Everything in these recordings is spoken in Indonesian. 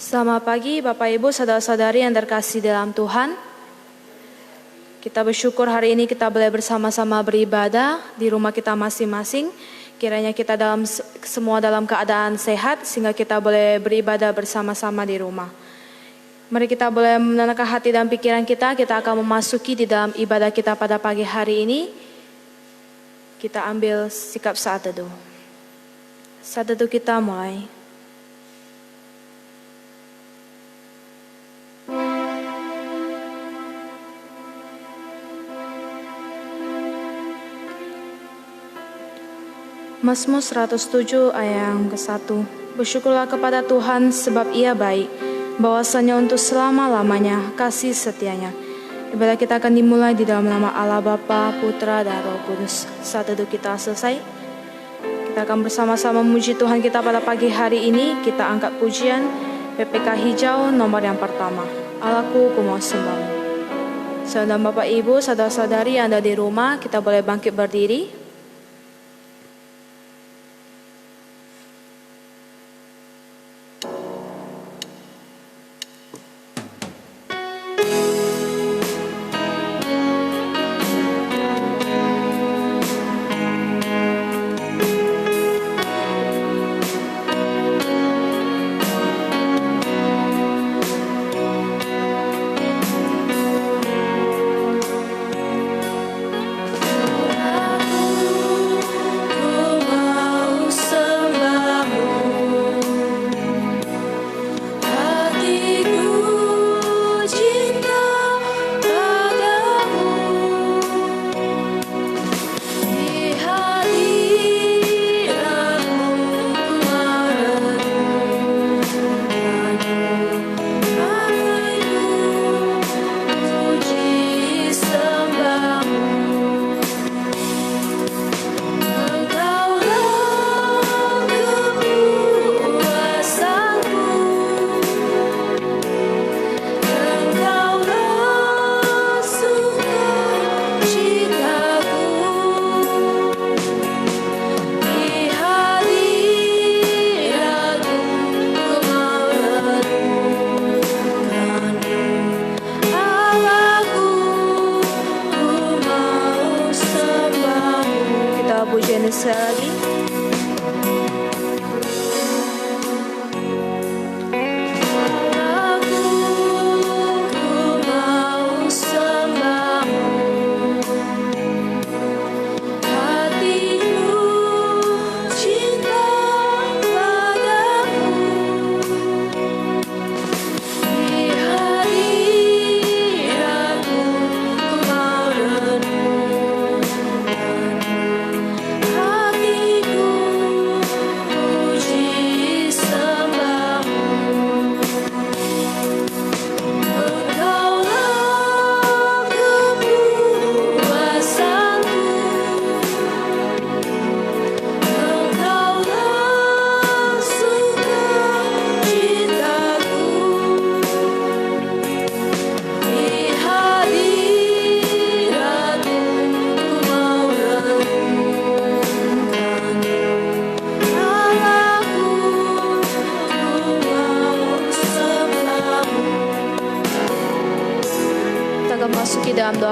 Selamat pagi Bapak Ibu saudara-saudari yang terkasih dalam Tuhan. Kita bersyukur hari ini kita boleh bersama-sama beribadah di rumah kita masing-masing. Kiranya kita semua dalam keadaan sehat sehingga kita boleh beribadah bersama-sama di rumah. Mari kita boleh menenangkan hati dan pikiran kita akan memasuki di dalam ibadah kita pada pagi hari ini. Kita ambil sikap saat teduh. Saat teduh kita mulai. Mazmur 107 ayat yang ke-1. Bersyukurlah kepada Tuhan sebab Ia baik, bahwasanya untuk selama-lamanya kasih setianya. Ibadah kita akan dimulai di dalam nama Allah Bapa, Putra dan Roh Kudus. Saat teduh kita selesai, kita akan bersama-sama memuji Tuhan kita pada pagi hari ini. Kita angkat pujian PPK Hijau nomor yang pertama. Allahku, ku mau sembahmu. Saudara Bapak Ibu, saudara-saudari yang ada di rumah, kita boleh bangkit berdiri.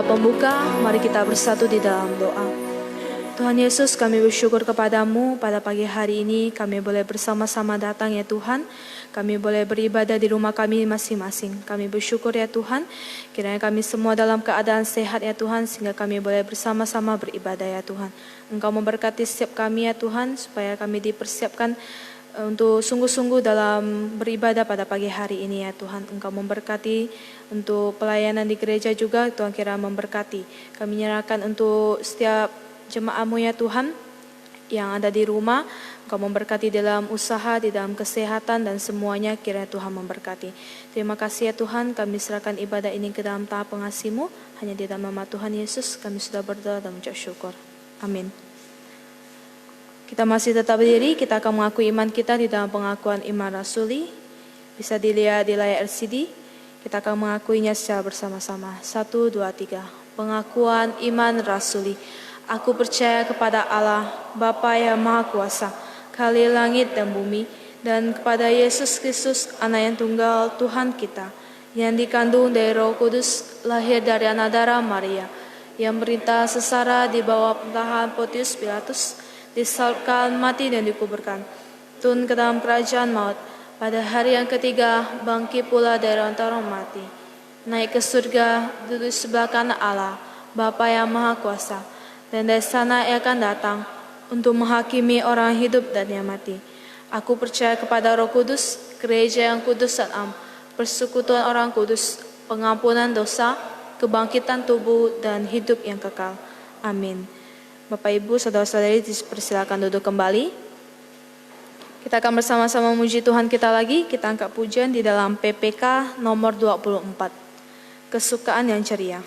Pembuka, mari kita bersatu di dalam doa. Tuhan Yesus, kami bersyukur kepadamu pada pagi hari ini kami boleh bersama-sama datang ya Tuhan. Kami boleh beribadah di rumah kami masing-masing. Kami bersyukur ya Tuhan, kiranya kami semua dalam keadaan sehat ya Tuhan, sehingga kami boleh bersama-sama beribadah ya Tuhan. Engkau memberkati setiap kami ya Tuhan, supaya kami dipersiapkan untuk sungguh-sungguh dalam beribadah pada pagi hari ini ya Tuhan. Engkau memberkati untuk pelayanan di gereja juga, Tuhan kira memberkati. Kami menyerahkan untuk setiap jemaat-Mu ya Tuhan yang ada di rumah. Engkau memberkati dalam usaha, di dalam kesehatan dan semuanya, kiranya Tuhan memberkati. Terima kasih ya Tuhan, kami serahkan ibadah ini ke dalam tahap pengasih-Mu. Hanya di dalam nama Tuhan Yesus kami sudah berdoa dan mengucap syukur. Amin. Kita masih tetap berdiri, kita akan mengakui iman kita di dalam pengakuan iman rasuli. Bisa dilihat di layar LCD. Kita akan mengakuinya secara bersama-sama. 1, 2, 3. Pengakuan iman rasuli. Aku percaya kepada Allah, Bapa yang Maha Kuasa, Khalil langit dan bumi, dan kepada Yesus Kristus, Anak yang tunggal Tuhan kita, yang dikandung dari Roh Kudus, lahir dari anak darah Maria, yang berintah sesara di bawah pemerintahan Pontius Pilatus, disalibkan, mati dan dikuburkan, turun ke dalam kerajaan maut, pada hari yang ketiga bangkit pula dari antara mati, naik ke surga, duduk sebelah kanan Allah, Bapa yang Maha Kuasa, dan dari sana ia akan datang untuk menghakimi orang hidup dan yang mati. Aku percaya kepada Roh Kudus, gereja yang kudus dan am, persekutuan orang kudus, pengampunan dosa, kebangkitan tubuh dan hidup yang kekal. Amin. Bapak Ibu, saudara-saudari dipersilakan duduk kembali. Kita akan bersama-sama memuji Tuhan kita lagi. Kita angkat pujian di dalam PPK nomor 24. Kesukaan yang ceria.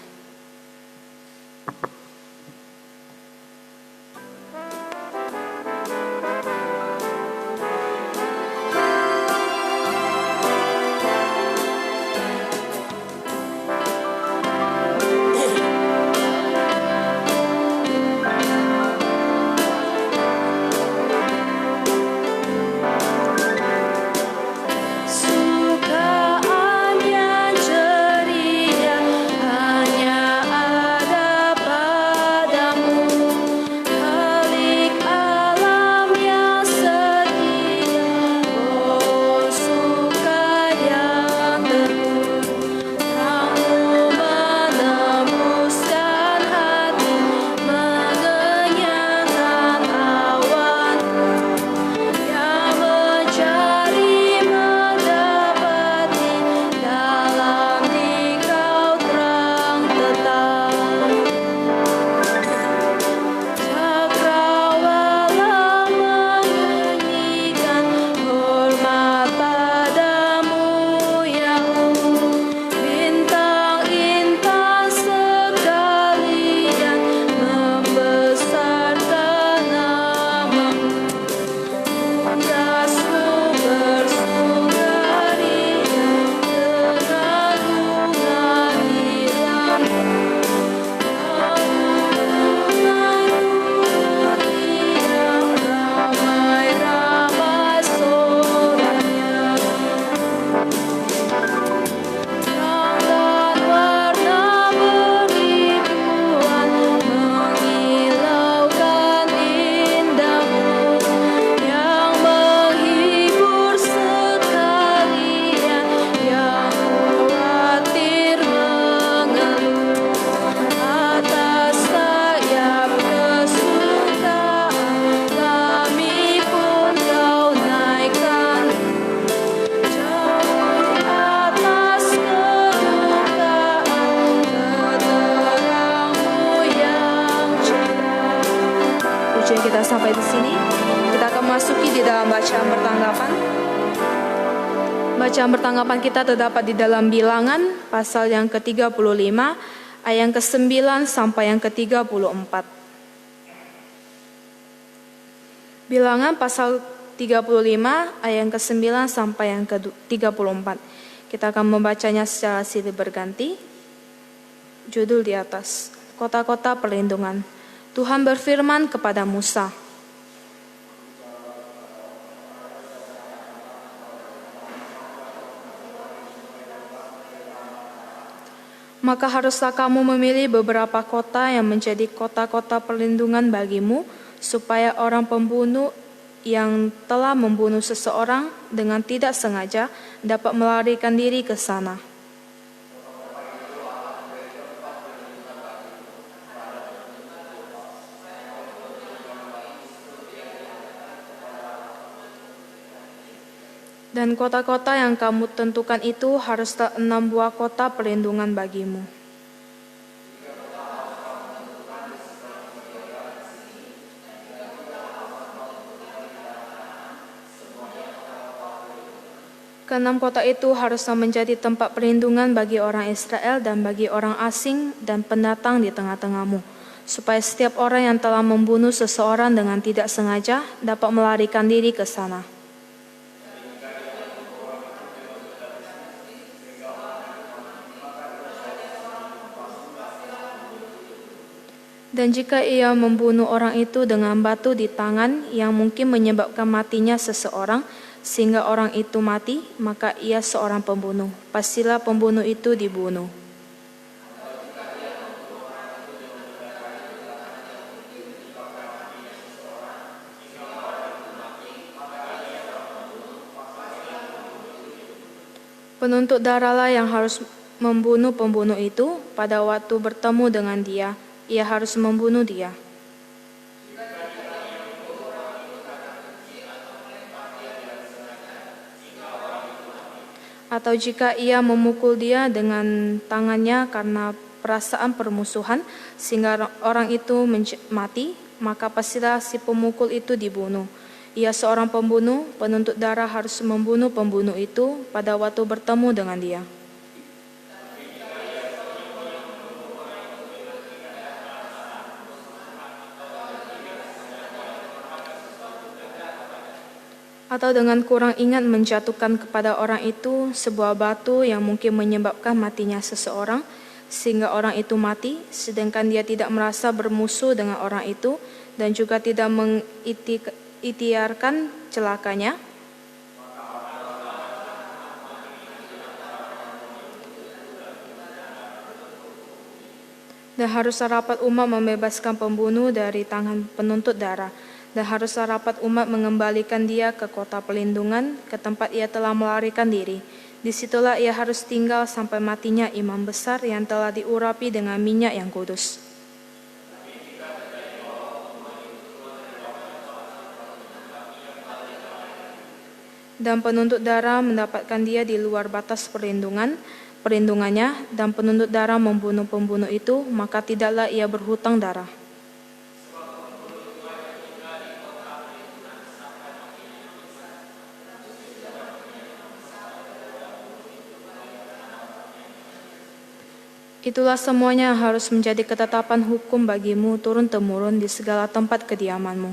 Sampai di sini, kita akan masuki di dalam bacaan bertanggapan. Bacaan bertanggapan kita terdapat di dalam Bilangan pasal yang ke-35, ayat yang ke-9 sampai yang ke-34. Bilangan pasal 35, ayat yang ke-9 sampai yang ke-34. Kita akan membacanya secara silih berganti. Judul di atas, Kota-kota Perlindungan. Tuhan berfirman kepada Musa, maka haruslah kamu memilih beberapa kota yang menjadi kota-kota perlindungan bagimu, supaya orang pembunuh yang telah membunuh seseorang dengan tidak sengaja dapat melarikan diri ke sana. Dan kota-kota yang kamu tentukan itu haruslah 6 buah kota perlindungan bagimu. Keenam kota itu haruslah menjadi tempat perlindungan bagi orang Israel dan bagi orang asing dan pendatang di tengah-tengahmu, supaya setiap orang yang telah membunuh seseorang dengan tidak sengaja dapat melarikan diri ke sana. Dan jika ia membunuh orang itu dengan batu di tangan yang mungkin menyebabkan matinya seseorang, sehingga orang itu mati, maka ia seorang pembunuh. Pastilah pembunuh itu dibunuh. Penuntut darahlah yang harus membunuh pembunuh itu. Pada waktu bertemu dengan dia, ia harus membunuh dia. Atau jika ia memukul dia dengan tangannya karena perasaan permusuhan, sehingga orang itu mati, maka pastilah si pemukul itu dibunuh. Ia seorang pembunuh, penuntut darah harus membunuh pembunuh itu pada waktu bertemu dengan dia. Atau dengan kurang ingat menjatuhkan kepada orang itu sebuah batu yang mungkin menyebabkan matinya seseorang, sehingga orang itu mati, sedangkan dia tidak merasa bermusuh dengan orang itu dan juga tidak mengikhtiarkan celakanya. Dan haruslah rapat umat membebaskan pembunuh dari tangan penuntut darah. Dan haruslah rapat umat mengembalikan dia ke kota pelindungan, ke tempat ia telah melarikan diri. Disitulah ia harus tinggal sampai matinya imam besar yang telah diurapi dengan minyak yang kudus. Dan penuntut darah mendapatkan dia di luar batas perlindungannya, dan penuntut darah membunuh pembunuh itu, maka tidaklah ia berhutang darah. Itulah semuanya harus menjadi ketetapan hukum bagimu turun-temurun di segala tempat kediamanmu.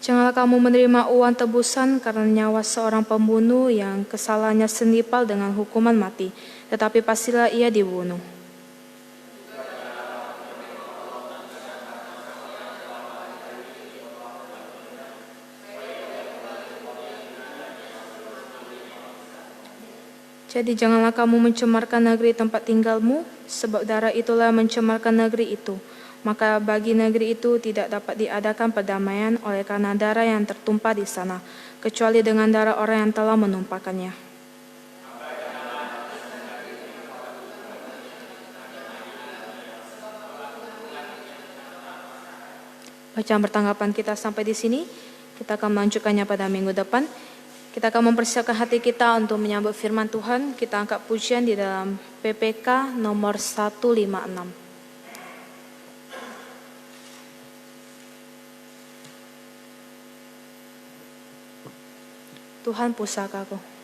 Janganlah kamu menerima uang tebusan karena nyawa seorang pembunuh yang kesalahannya setimpal dengan hukuman mati, tetapi pastilah ia dibunuh. Jadi janganlah kamu mencemarkan negeri tempat tinggalmu, sebab darah itulah mencemarkan negeri itu. Maka bagi negeri itu tidak dapat diadakan perdamaian oleh karena darah yang tertumpah di sana, kecuali dengan darah orang yang telah menumpahkannya. Bacaan pertanggapan kita sampai di sini. Kita akan melanjutkannya pada minggu depan. Kita akan mempersiapkan hati kita untuk menyambut firman Tuhan. Kita angkat pujian di dalam PPK nomor 156. Tuhan pusakaku.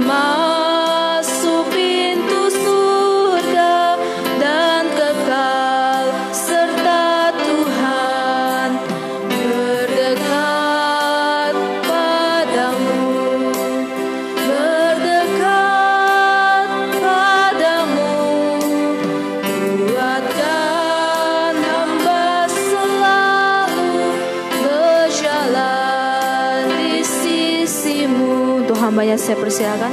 masuk pintu surga dan kekal serta Tuhan berdekat padamu, berdekat padamu. Kuatkan hamba selalu berjalan di sisimu. Untuk hambanya saya persilakan.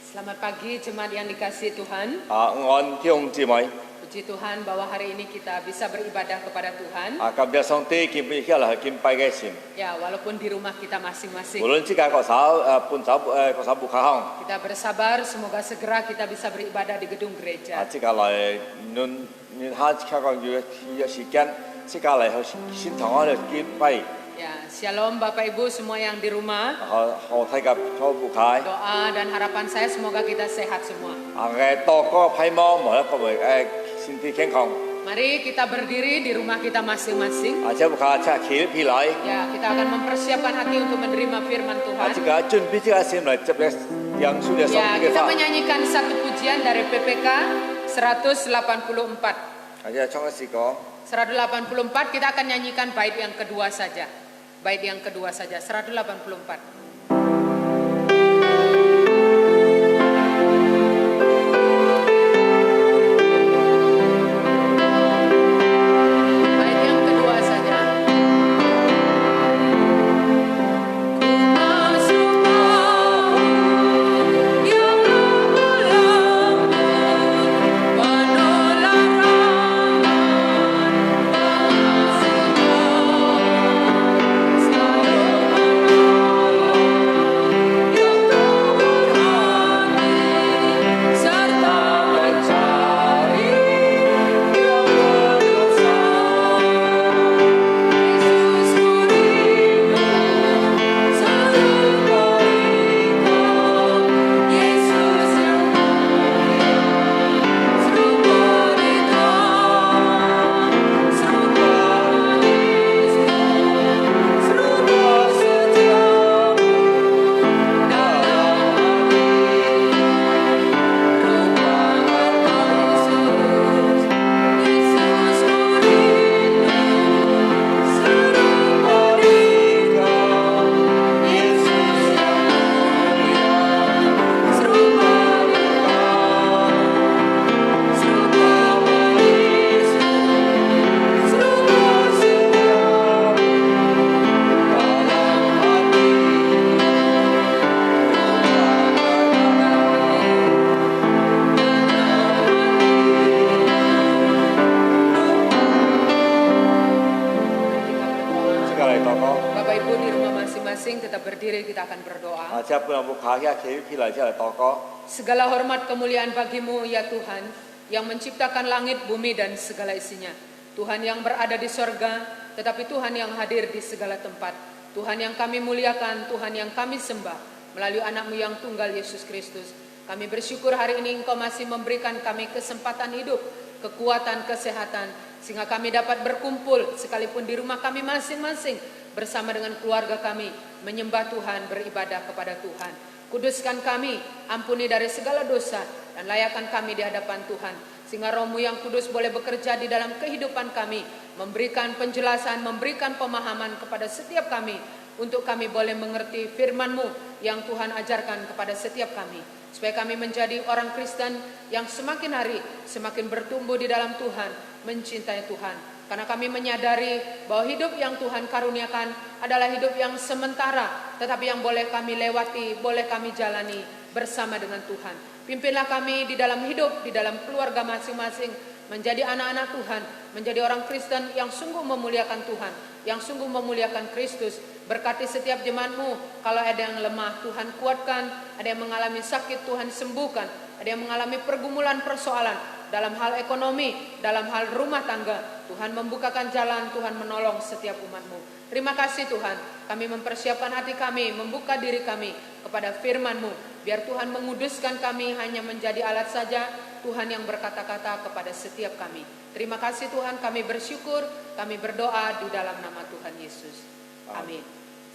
Selamat pagi jemaat yang dikasihi Tuhan. 按弟兄姊妹， Puji Tuhan bahwa hari ini kita bisa beribadah kepada Tuhan. 感謝上帝見唔起來去敬拜嘅神， Ya, walaupun di rumah kita 無 masing-masing. 論自家個手半手個手不開行， Kita bersabar, semoga segera kita bisa beribadah di gedung gereja. 自家嚟論下自家個要時間，自家嚟去先堂嗰度敬拜， Ya, Shalom Bapak Ibu semua yang di rumah. 學睇個手不開， Doa dan harapan saya semoga kita sehat semua. 嘅多個批望無一個為身體健康， Mari kita berdiri di rumah kita masing-masing. 即不開即企起來， Ya, kita akan mempersiapkan hati untuk menerima firman Tuhan. 自家準備自家心嚟接嘅讓數嘅上 Ya, 帝嘅 kita 法， menyanyikan satu pujian dari PPK 184. 即係唱嘅詩歌。 184 kita akan nyanyikan bait yang kedua saja. Bait yang kedua saja 184. Bait yang kedua saja. Ku masuk tahun yang lama-lama, penuh larangan Bapak Ibu di rumah masing-masing tetap berdiri, kita akan berdoa. 即係半部卡嘅企起來之後禱告。 Segala hormat kemuliaan bagimu ya Tuhan, yang menciptakan langit, bumi dan segala isinya. Tuhan yang berada di sorga, tetapi Tuhan yang hadir di segala tempat. Tuhan yang kami muliakan, Tuhan yang kami sembah melalui anakmu yang tunggal Yesus Kristus. Kami bersyukur hari ini Engkau masih memberikan kami kesempatan hidup, kekuatan, kesehatan, sehingga kami dapat berkumpul sekalipun di rumah kami masing-masing bersama dengan keluarga kami, menyembah Tuhan, beribadah kepada Tuhan. Kuduskan kami, ampuni dari segala dosa, dan layakkan kami di hadapan Tuhan. Sehingga Roh-Mu yang kudus boleh bekerja di dalam kehidupan kami, memberikan penjelasan, memberikan pemahaman kepada setiap kami, untuk kami boleh mengerti firman-Mu yang Tuhan ajarkan kepada setiap kami. Supaya kami menjadi orang Kristen yang semakin hari semakin bertumbuh di dalam Tuhan, mencintai Tuhan. Karena kami menyadari bahwa hidup yang Tuhan karuniakan adalah hidup yang sementara, tetapi yang boleh kami lewati, boleh kami jalani bersama dengan Tuhan. Pimpinlah kami di dalam hidup, di dalam keluarga masing-masing, menjadi anak-anak Tuhan, menjadi orang Kristen yang sungguh memuliakan Tuhan, yang sungguh memuliakan Kristus. Berkati setiap jemaat-Mu, kalau ada yang lemah Tuhan kuatkan, ada yang mengalami sakit Tuhan sembuhkan, ada yang mengalami pergumulan persoalan dalam hal ekonomi, dalam hal rumah tangga. Tuhan membukakan jalan, Tuhan menolong setiap umat-Mu. Terima kasih Tuhan, kami mempersiapkan hati kami, membuka diri kami kepada firman-Mu. Biar Tuhan menguduskan kami hanya menjadi alat saja, Tuhan yang berkata-kata kepada setiap kami. Terima kasih Tuhan, kami bersyukur, kami berdoa di dalam nama Tuhan Yesus. Amin.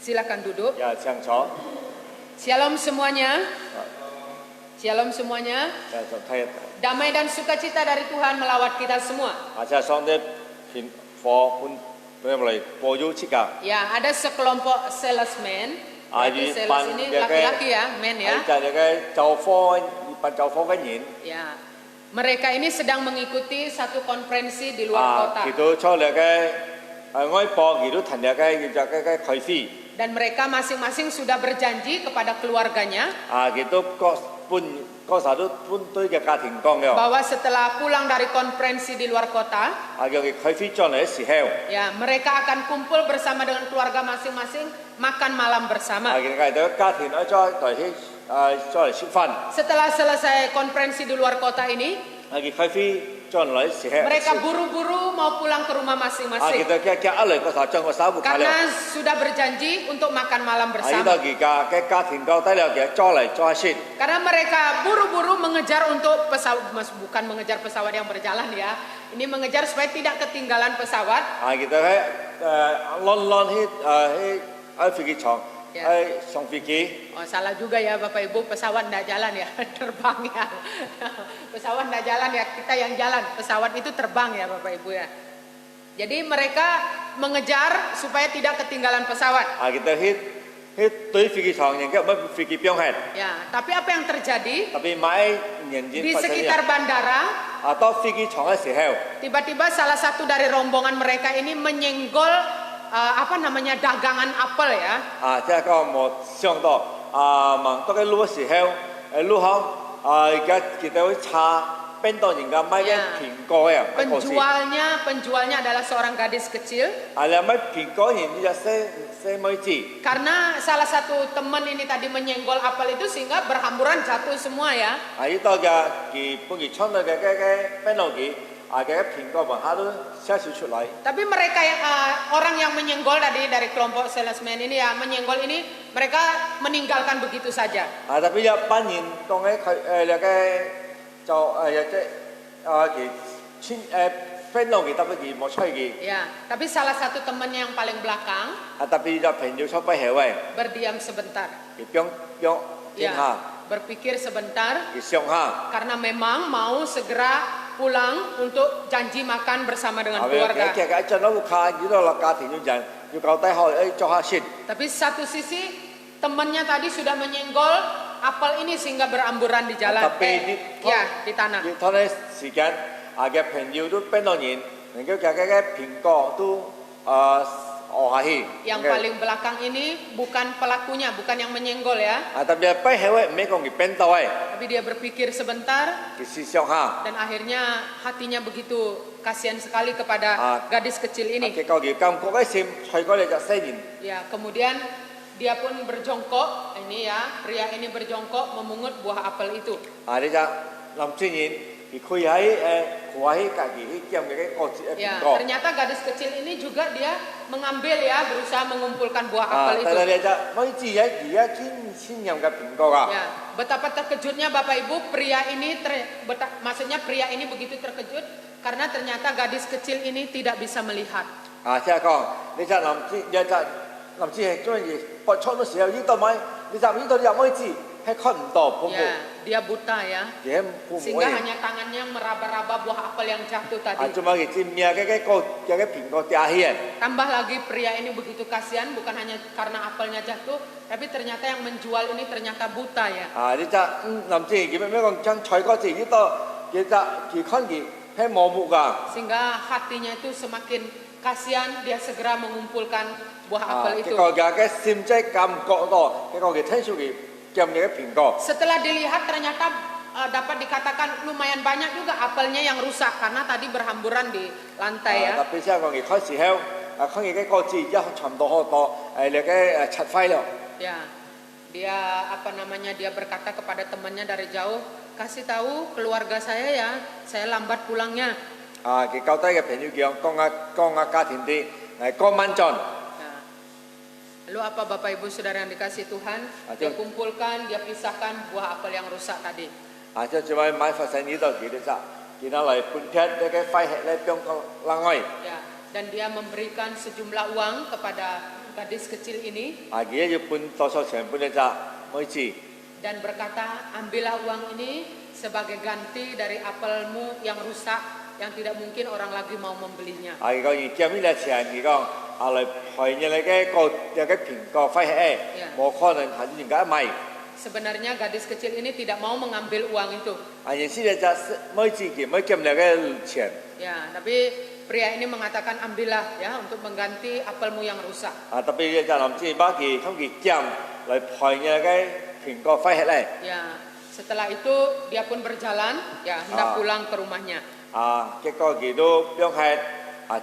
Silakan duduk. Ya, 请坐。 Shalom semuanya. Shalom semuanya. 就睇 Damai dan sukacita dari Tuhan melawat kita semua. 即係上帝片課本嚟播咗出㗎。 Ya, ada sekelompok salesman. Berarti Di sales ini laki-laki ya, men ya. 就係嘅就科辦就科嘅人。 Ya, mereka ini sedang mengikuti satu konferensi di luar kota. 佢都出嚟嘅外邦，佢都騰嚟嘅叫做嘅開飛。 Dan mereka masing-masing sudah berjanji kepada keluarganya 佢都嗰時候都搬對嘅家庭講嘅。 bahwa setelah pulang dari konferensi di luar kota, 叫佢開飛將嚟嘅時候， ya mereka akan kumpul bersama dengan keluarga masing-masing makan malam bersama. 佢哋家庭再嚟食飯。 Setelah selesai konferensi di luar kota ini, 佢開飛將嚟嘅時候， mereka buru-buru mau pulang ke rumah 佢 masing-masing 哋嘅一嚟嗰時候將個手扶開了。 karena sudah berjanji untuk makan malam 呢度 bersama. 而家嘅家庭交低了嘅，再嚟再先。 Karena mereka buru-buru mengejar untuk pesawat, bukan mengejar pesawat yang berjalan ya. Ini mengejar supaya tidak ketinggalan pesawat. 佢哋喺London喺飛機場 Ya. 喺上飛機。 Oh, salah juga ya Bapak Ibu, pesawat tidak jalan ya, terbang ya. Pesawat tidak jalan ya, kita yang jalan. Pesawat itu terbang ya Bapak Ibu ya. Jadi mereka mengejar supaya tidak ketinggalan pesawat. 佢哋喺對飛機場人嘅乜飛機標係， Ya, tapi apa yang terjadi 特別買人員 di 發生 sekitar bandara? 到飛機場嘅時候， Tiba-tiba salah satu dari rombongan mereka ini menyenggol apa namanya dagangan apel ya. 即係個冇上到望到嘅路嘅時候，路口而家見到查邊度人家買嘅蘋果呀，買果子。 Penjualnya adalah seorang gadis kecil. 你買蘋果人哋就寫妹子。 Karena salah satu teman ini tadi menyenggol apel itu sehingga berhamburan jatuh semua ya. 呢度嘅佢本佢穿到嘅邊度嘅嘅蘋果門下都寫少出嚟。 Tapi mereka yang orang yang menyenggol tadi dari kelompok salesman ini ya menyenggol ini mereka meninggalkan begitu saja. 特別一班人當喺佢就即佢穿邊度嘅特別佢冇吹嘅。 Ya, tapi salah satu temannya yang paling belakang 特別就朋友出不起位， berdiam sebentar. 佢邊天下 Ya, berpikir sebentar 佢上下。 karena memang mau segera pulang untuk janji makan bersama dengan keluarga. 其實一陣都卡，呢度落家庭要人要交低開做下先。 Tapi satu sisi temannya tadi sudah menyenggol apel ini sehingga beramburan di jalan. Di tanah. 要拖啲時間，嘅朋友都邊度人，能夠嘅蘋果都下去。 Yang paling belakang ini bukan pelakunya, bukan yang menyenggol ya. 特別不起位，唔係講佢邊度位， Tapi dia berpikir sebentar 佢是上下。 dan akhirnya hatinya begitu kasihan sekali kepada gadis kecil ini. 結果佢感覺嘅心，吹過嚟就4年。 Ya, kemudian dia pun berjongkok, ini ya, pria ini berjongkok memungut buah apel itu. 你就林志賢，佢喺隔離去兼嘅個蘋 Ya, 果。 ternyata gadis kecil ini juga dia mengambil ya, berusaha mengumpulkan buah apel 但 itu. 係你就可以知而家先任嘅蘋果啊。 Ya, betapa terkejutnya Bapak Ibu, pria ini maksudnya pria ini begitu terkejut karena ternyata gadis kecil ini tidak bisa melihat. 即係講你就林志賢中意播出嘅時候，呢度買，你就呢度入可以知係看唔到父母， Ya, dia buta ya, 嘢父母 sehingga 嘅。 hanya tangannya meraba-raba buah apel yang jatuh tadi. 仲有佢知咩嘅蘋果掉起嘅。 Tambah lagi pria ini begitu kasihan bukan hanya karena apelnya jatuh, tapi ternyata yang menjual ini ternyata buta ya. 你就林志賢叫咩講將菜嗰時呢度，佢就佢看佢係冇目㗎。 Sehingga hatinya itu semakin kasihan, dia segera mengumpulkan buah apel 結 itu. 果嘅心即係感覺到，結果佢聽出佢兼嘅蘋果。 Setelah dilihat ternyata dapat dikatakan lumayan banyak juga apelnya yang rusak karena tadi berhamburan di lantai ya. 特別即係講佢開時候，看佢嘅個字一差唔多好多，你嘅拆輝咯。 Ya, dia apa namanya dia berkata kepada temannya dari jauh, kasih tahu keluarga saya ya, saya lambat pulangnya. 佢交低嘅朋友講家庭啲講晚進。 Nah, lalu apa Bapak Ibu Saudara yang dikasih Tuhan? Aduh. Dia kumpulkan, dia pisahkan buah apel yang rusak tadi. 即係做咩買發生呢度幾多隻？然後嚟半天呢個廢氣咧將個冷愛。 Ya, dan dia memberikan sejumlah uang kepada gadis kecil ini 佢要半多數成半一隻每次。 dan berkata, ambillah uang ini sebagai ganti dari apelmu yang rusak yang tidak mungkin orang lagi mau membelinya. 佢講而佔呢啲錢，佢講嚟賠你嘅個有嘅蘋果廢氣，冇可能係人家買。 Sebenarnya gadis kecil ini tidak mau mengambil uang itu. 認識你隻每次佢每佔你嘅錢。 Ya, tapi pria ini mengatakan ambillah ya untuk mengganti apelmu yang rusak. Tapi dia dalam si bagi không kỳ chạm lại phơi như cái苹果phải hết này. Ya, setelah itu dia pun berjalan ya hendak pulang ke rumahnya. Cái con kỳ đó biong hết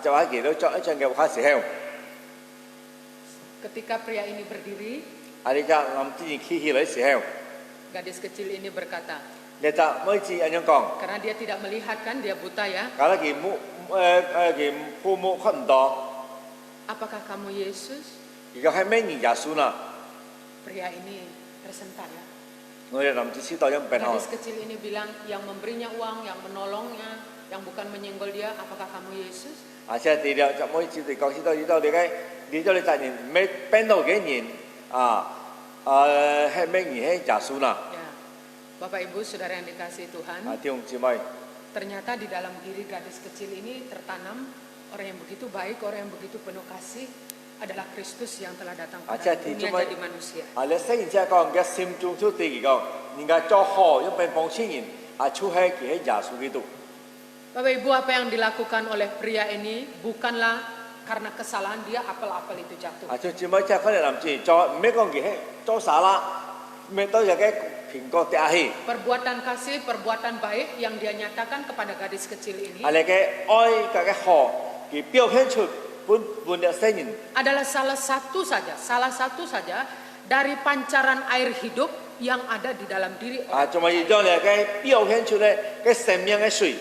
cho ai kỳ đó cho chân cái khá xỉu. Ketika pria ini berdiri, Đi cha làm chi khi lấy xỉu. gadis kecil ini berkata, Dia cha mới chi anh con. karena dia tidak melihat kan, dia buta ya. Kalau kỳ phụ mẫu không đó, Apakah kamu Yesus? thì có hai mấy nghìn giả số na. Pria ini tersentak ya. Người làm chi đó yang bên họ. Gadis kecil ini bilang, yang memberinya uang, yang menolongnya, yang bukan menyenggol dia, apakah kamu Yesus? Cha thì dia cha mới chi thì con chi đó đi cái đi cho đi tại nhìn mấy bên đầu cái nhìn hai mấy nghìn hai giả số na. Ya, Bapak Ibu Saudara yang dikasihi Tuhan, Tiung chi mai. ternyata di dalam diri gadis kecil ini tertanam orang yang begitu baik, orang yang begitu penuh kasih adalah Kristus yang telah datang pada dunia jadi manusia. 你雖然即係講嘅心中出地講，人家做好一邊幫親人，出喺佢喺耶穌基督。 Bapak Ibu, apa yang dilakukan oleh pria ini bukanlah karena kesalahan dia apel-apel itu jatuh. 就只咪即係佢哋諗住做，唔係講佢喺做啥啦，唔係都有嘅蘋果跌下去。 Perbuatan kasih, perbuatan baik yang dia nyatakan kepada gadis kecil ini 你嘅愛嘅好，佢表現出本嘅聲音。 adalah salah satu saja dari pancaran air hidup yang ada di dalam diri orang. 仲係將你嘅表現出咧嘅生命嘅水。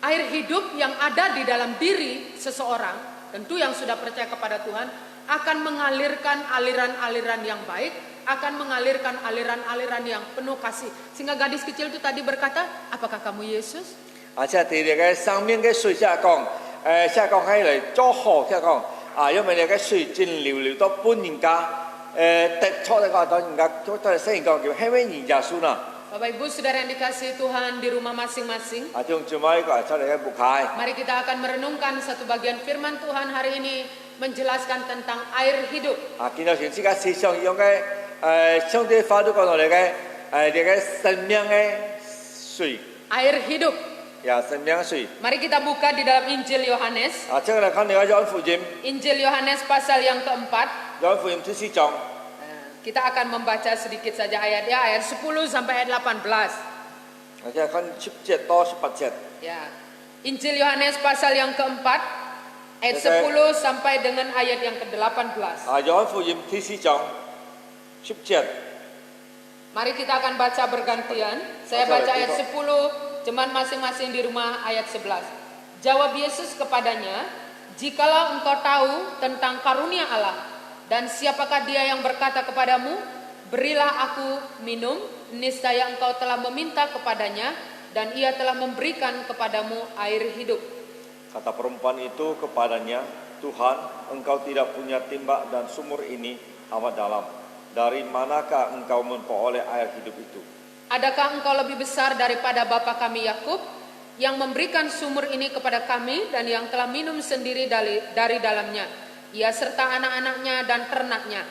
Air hidup yang ada di dalam diri seseorang, tentu yang sudah percaya kepada Tuhan, akan mengalirkan aliran-aliran yang baik, akan mengalirkan aliran-aliran yang penuh kasih. Sehingga gadis kecil itu tadi berkata, apakah kamu Yesus? 即係你嘅生命嘅水即係講，即係講喺嚟做好，即係講因為你嘅水盡流到半人家，得錯嘅講到人家都係聲音講叫係咩人耶穌啦。 Bapak Ibu Saudara yang dikasihi Tuhan di rumah masing-masing, 仲做咩個出嚟嘅不開？ mari kita akan merenungkan satu bagian firman Tuhan hari ini menjelaskan tentang air hidup. 見到全世界世上用嘅上帝法都講到你嘅你嘅生命嘅水， Air hidup. 生命嘅水。 Mari kita buka di dalam Injil Yohanes. 即係嚟看你嘅約翰福音， Injil Yohanes pasal yang keempat. 約翰福音第4章。 Kita akan membaca sedikit saja ayatnya, ayat 10 sampai ayat 18. 即係看17到18節。 Ya. Injil Yohanes pasal yang keempat, ayat 10 sampai dengan ayat yang ke-18. 約翰福音第4章10節。 Mari kita akan baca bergantian. Saya baca ayat 10, jemaat masing-masing di rumah ayat 11. Jawab Yesus kepadanya, "Jikalau engkau tahu tentang karunia Allah, dan siapakah dia yang berkata kepadamu, berilah aku minum, niscaya engkau telah meminta kepadanya, dan ia telah memberikan kepadamu air hidup." Kata perempuan itu kepadanya, Tuhan, engkau tidak punya timba dan sumur ini amat dalam. Dari manakah engkau memperoleh air hidup itu? Adakah engkau lebih besar daripada bapa kami Yakub, yang memberikan sumur ini kepada kami dan yang telah minum sendiri dari dalamnya, ia serta anak-anaknya dan ternaknya?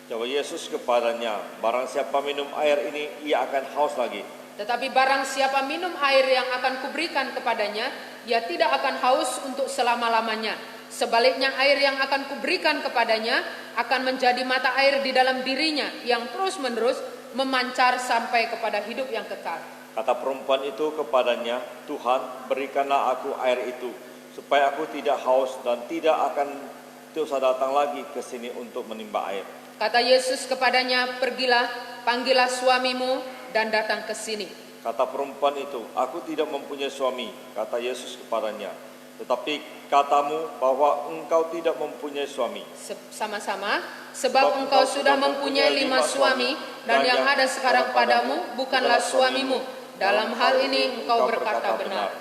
Jawab Yesus kepadanya, barang siapa minum air ini, ia akan haus lagi. Tetapi barang siapa minum air yang akan kuberikan kepadanya, ia tidak akan haus untuk selama-lamanya. Sebaliknya air yang akan kuberikan kepadanya akan menjadi mata air di dalam dirinya yang terus-menerus memancar sampai kepada hidup yang kekal. Kata perempuan itu kepadanya, Tuhan, berikanlah aku air itu, supaya aku tidak haus dan tidak akan terus datang lagi ke sini untuk menimba air. Kata Kata Yesus kepadanya, pergilah, panggillah suamimu dan datang ke sini. Kata perempuan itu, aku tidak mempunyai suami. Kata Yesus kepadanya, tetapi katamu bahwa engkau tidak mempunyai suami. Sama-sama, sebab engkau sudah mempunyai 5 suami, dan yang ada sekarang padamu bukanlah suamimu. Dalam hal ini engkau berkata benar.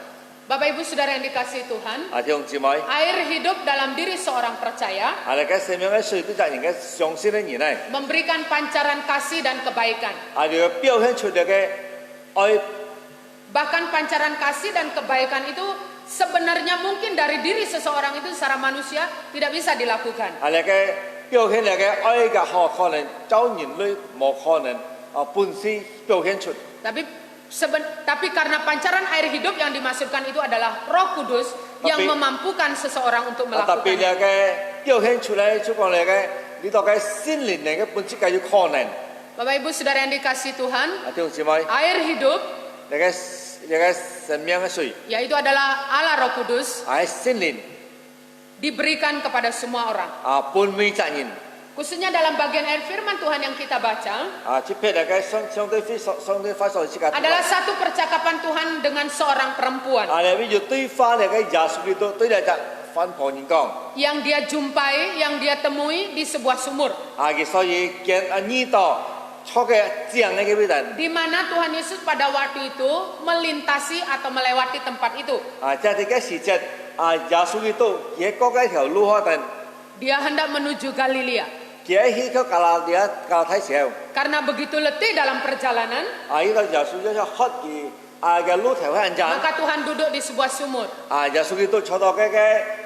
Bapak Ibu Saudara yang dikasihi Tuhan, 弟兄姊妹， air hidup dalam diri seorang percaya 你嘅生命嘅水都就係相信嘅人咧， memberikan pancaran kasih dan kebaikan. 你嘅表現出嚟嘅愛， Bahkan pancaran kasih dan kebaikan itu sebenarnya mungkin dari diri seseorang itu secara manusia tidak bisa dilakukan. 你嘅表現嚟嘅愛嘅可能找人類冇可能本身表現出。 Tapi karena pancaran air hidup yang dimaksudkan itu adalah Roh Kudus yang memampukan seseorang untuk 特別 melakukan. 你嘅表現出嚟，就講你嘅呢度嘅心靈嚟嘅本質嘅有可能。 Bapak Ibu Saudara yang dikasihi Tuhan, 弟兄姊妹， air hidup 你嘅生命嘅水， yaitu adalah Allah Roh Kudus 係心靈 diberikan kepada semua orang. 本每責任。 Khususnya dalam bagian ayat firman Tuhan yang kita baca 接譬嚟嘅相對發上時間。 adalah satu percakapan Tuhan dengan seorang perempuan 你要對翻嚟嘅耶穌基督對你就翻旁人講。 yang dia jumpai, yang dia temui di sebuah sumur. 所以見呢度錯嘅正嘅嘅人。 Di mana Tuhan Yesus pada waktu itu melintasi atau melewati tempat itu. 即係嘅時節耶穌基督也過嘅條路可能。 Dia hendak menuju Galilea. 佢喺個加拉太時候。 Karena begitu letih dalam perjalanan, 呢個耶穌基督喝嘅路頭喺陣。 maka Tuhan duduk di sebuah sumur. 耶穌基督坐到嘅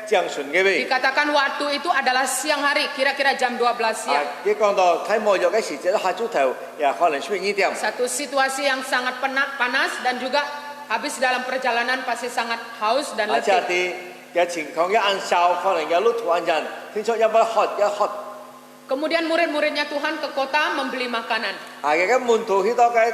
正船嘅位。 Dikatakan waktu itu adalah siang hari, kira-kira jam 12 siang. 佢講到睇末日嘅時節，下晝頭也可能出現呢點。 Satu situasi yang sangat panas dan juga habis dalam perjalanan pasti sangat haus dan 即係 letih. 啲嘅情況一晏晝，可能有路途晏陣，天出一不喝。 Kemudian murid-muridnya Tuhan ke kota membeli makanan. 嘅門徒去到嘅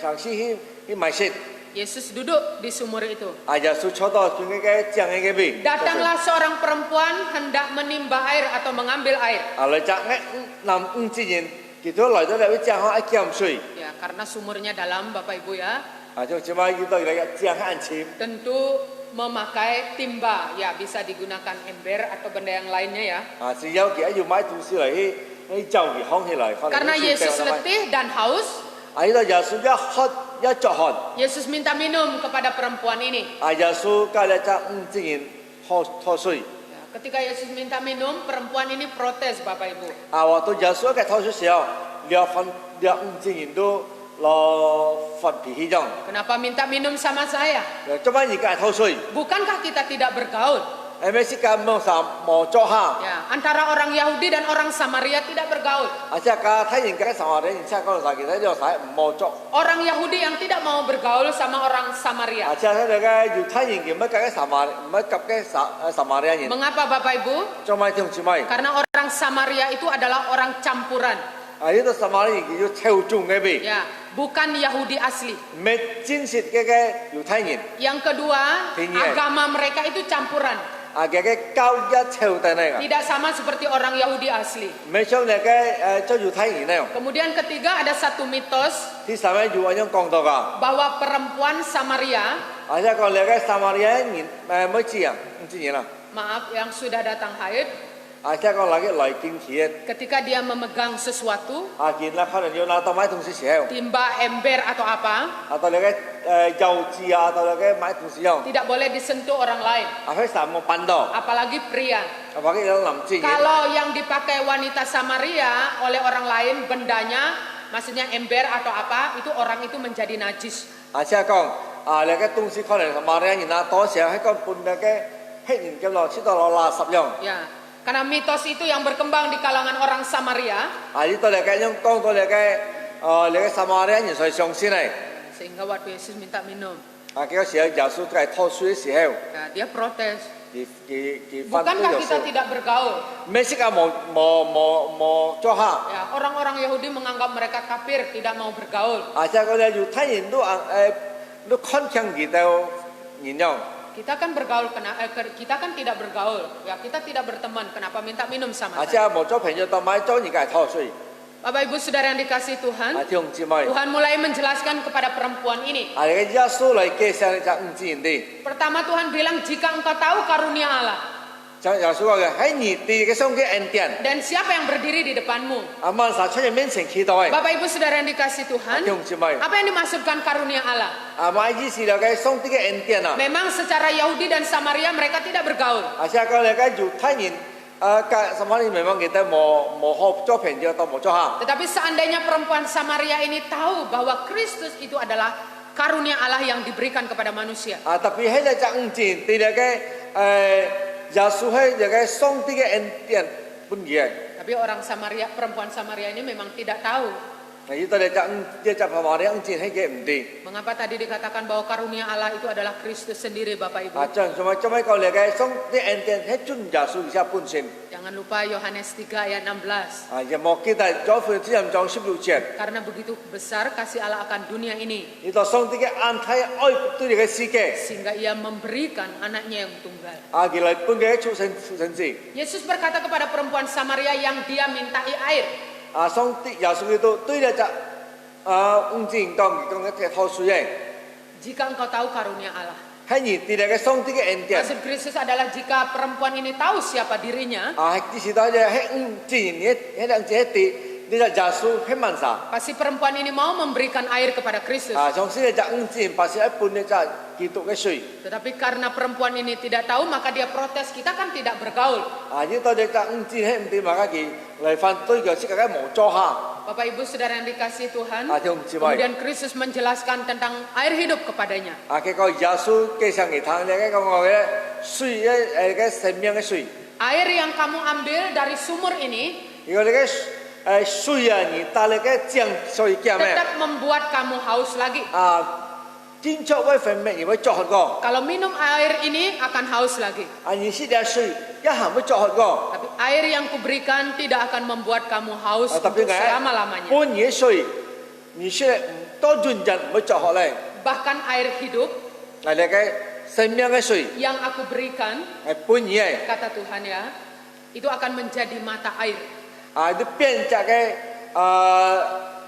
城市去買食。 Yesus duduk di sumur itu. 耶穌坐到佢嘅正嘅位。 Datanglah seorang perempuan hendak menimba air atau mengambil air. 嚟就男自然，結果來到嚟會正開一劍水。 Ya, karena sumurnya dalam, Bapak Ibu ya. 就只買見到嚟嘅正開錢。 Tentu memakai timba, ya bisa digunakan ember atau benda yang lainnya ya. 只有佢要買東西嚟去就而扛起嚟。 Karena Yesus letih dan haus, 呢度耶穌一喝一作汗。 Yesus minta minum kepada perempuan ini. 耶穌隔離就自然喝水。 Ya, ketika Yesus minta minum, perempuan ini protes, Bapak Ibu. 話到耶穌嘅吐水時候，自然都攞發脾氣咗。 Kenapa minta minum sama saya? 做乜而家吐水？ Bukankah kita tidak bergaul? 咩時間冇做下？ Ya, antara orang Yahudi dan orang Samaria tidak bergaul. 即係家睇人家神話人，即係講曬其他啲曬冇做。 Orang Yahudi yang tidak mau bergaul sama orang Samaria. 即係睇你嘅猶太人嘅乜嘅撒瑪利亞人。 Mengapa Bapak Ibu? 做乜同住咪？ Karena orang Samaria itu adalah orang campuran. 呢度撒瑪利亞人叫超眾嘅味， Ya, bukan Yahudi asli. 唔係真實嘅猶太人。 Yang kedua, Tinggi. agama mereka itu campuran. 嘅交一超定嚟㗎， Tidak sama seperti orang Yahudi asli. 唔係像你嘅做猶太人咧。 Kemudian ketiga ada satu mitos 啲上面有樣講到㗎。 bahwa perempuan Samaria, 即係講你嘅撒瑪利亞人乜知啊？唔知嘢啦。 maaf yang sudah datang haid, 即係講嚟嘅來見佢， ketika dia memegang sesuatu, 見啦可能要拿到買東西時候， timba, ember atau apa, 到你嘅幼稚到你嘅買東西用， tidak boleh disentuh orang lain, 佢實冇辦到， apalagi pria. 或者有臨知嘅。 Kalau yang dipakai wanita Samaria oleh orang lain bendanya, maksudnya ember atau apa, itu orang itu menjadi najis. 即係講你嘅東西可能撒瑪利亞人拿多時候喺個半嘅黑人嘅落出到落垃圾用。 Ya, karena mitos itu yang berkembang di kalangan orang Samaria, 呢度你嘅用講到你嘅撒瑪利亞人所上先嚟。 sehingga waktu Yesus minta minum, 幾個時候耶穌喺拖水嘅時候， ya, dia protes. 佢 Bukankah kita tidak bergaul? 咩時間冇做下？ Ya, orang-orang Yahudi menganggap mereka kafir, tidak mau bergaul. 即係嗰啲猶太人都看強佢哋人用。 Kita kan bergaul, kita kan tidak bergaul. Ya, kita tidak berteman. Kenapa minta minum sama 即 saya? 係冇做朋友，到買咗而家係拖水。Bapak Ibu Saudara yang dikasihi Tuhan, 弟兄姊妹， Tuhan mulai menjelaskan kepada perempuan ini. 啊，你嘅耶穌嚟介紹你隻五字人哋， Pertama Tuhan bilang, jika engkau tahu karunia Allah 就耶穌話嘅喺你哋嘅雙嘅恩典， dan siapa yang berdiri di depanmu. 阿萬神出現面前期待， Bapak Ibu Saudara yang dikasihi 弟 Tuhan, 兄姊妹， apa yang dimaksudkan karunia Allah? 啊，買意思就嘅雙啲嘅恩典啊， Memang secara Yahudi dan Samaria mereka tidak bergaul. 啊，即係講你嘅猶太人，什麼你明明記得冇好做朋友都冇做下， Tetapi seandainya perempuan Samaria ini tahu bahwa Kristus itu adalah karunia Allah yang diberikan kepada manusia. 啊，特別喺你隻五字對你嘅耶穌喺你嘅雙啲嘅恩典本嘢， Tapi orang Samaria, perempuan Samaria ini memang tidak tahu. 啊，要對你隻話你五字喺嘅唔對， Mengapa tadi dikatakan bahwa karunia Allah itu adalah Kristus sendiri, Bapak Ibu? 啊，將做咩講你嘅雙啲恩典喺尊耶穌而家本身。 Jangan lupa Yohanes 3 ayat 16. 啊，亦莫記得咗份主任章16節， Karena begitu besar kasih Allah akan dunia ini, 呢度上帝嘅眼睇愛對你嘅世界， sehingga ia memberikan anaknya yang tunggal. 啊，原來本嘅出生子， Yesus berkata kepada perempuan Samaria yang dia mintai air, 啊，上帝耶穌基督對你隻五字講嘅頭水嘅， jika engkau tahu karunia Allah. 喺你對你嘅上帝嘅恩典， Maksud Kristus adalah jika perempuan ini tahu siapa dirinya, 啊，喺時代嘅喺五字喺兩字喺地。 你就耶穌喺萬撒， pasti perempuan ini mau memberikan air kepada Kristus. 啊，從先你就五字，把是一半你就基督嘅水， Tetapi karena perempuan ini tidak tahu, maka dia protes, kita kan tidak bergaul. 啊，呢度你就五字喺唔掂，嘛嘅嚟反對嘅，即係嘅無做下， Bapak Ibu Saudara yang dikasihi Tuhan, 啊，弟兄姊妹。 kemudian Kristus menjelaskan tentang air hidup kepadanya. 啊，結果耶穌記上嚟聽你嘅講我嘅水嘅生命嘅水， Air yang kamu ambil dari sumur ini 如果你嘅水啊，你帶你嘅江水叫咩？ tetap membuat kamu haus lagi. 啊，經出會分泌，而會作學個， Kalau minum air ini akan haus lagi. 啊，而是啲水一行會作學個， Tapi air yang kuberikan tidak akan membuat kamu haus 啊，特別 untuk 係 selama-lamanya. 半夜水，而是唔多轉人唔會作學咧， Bahkan air hidup 係你嘅生命嘅水， yang aku berikan, 係半夜， kata Tuhan ya, itu akan menjadi mata air 啊，啲變質嘅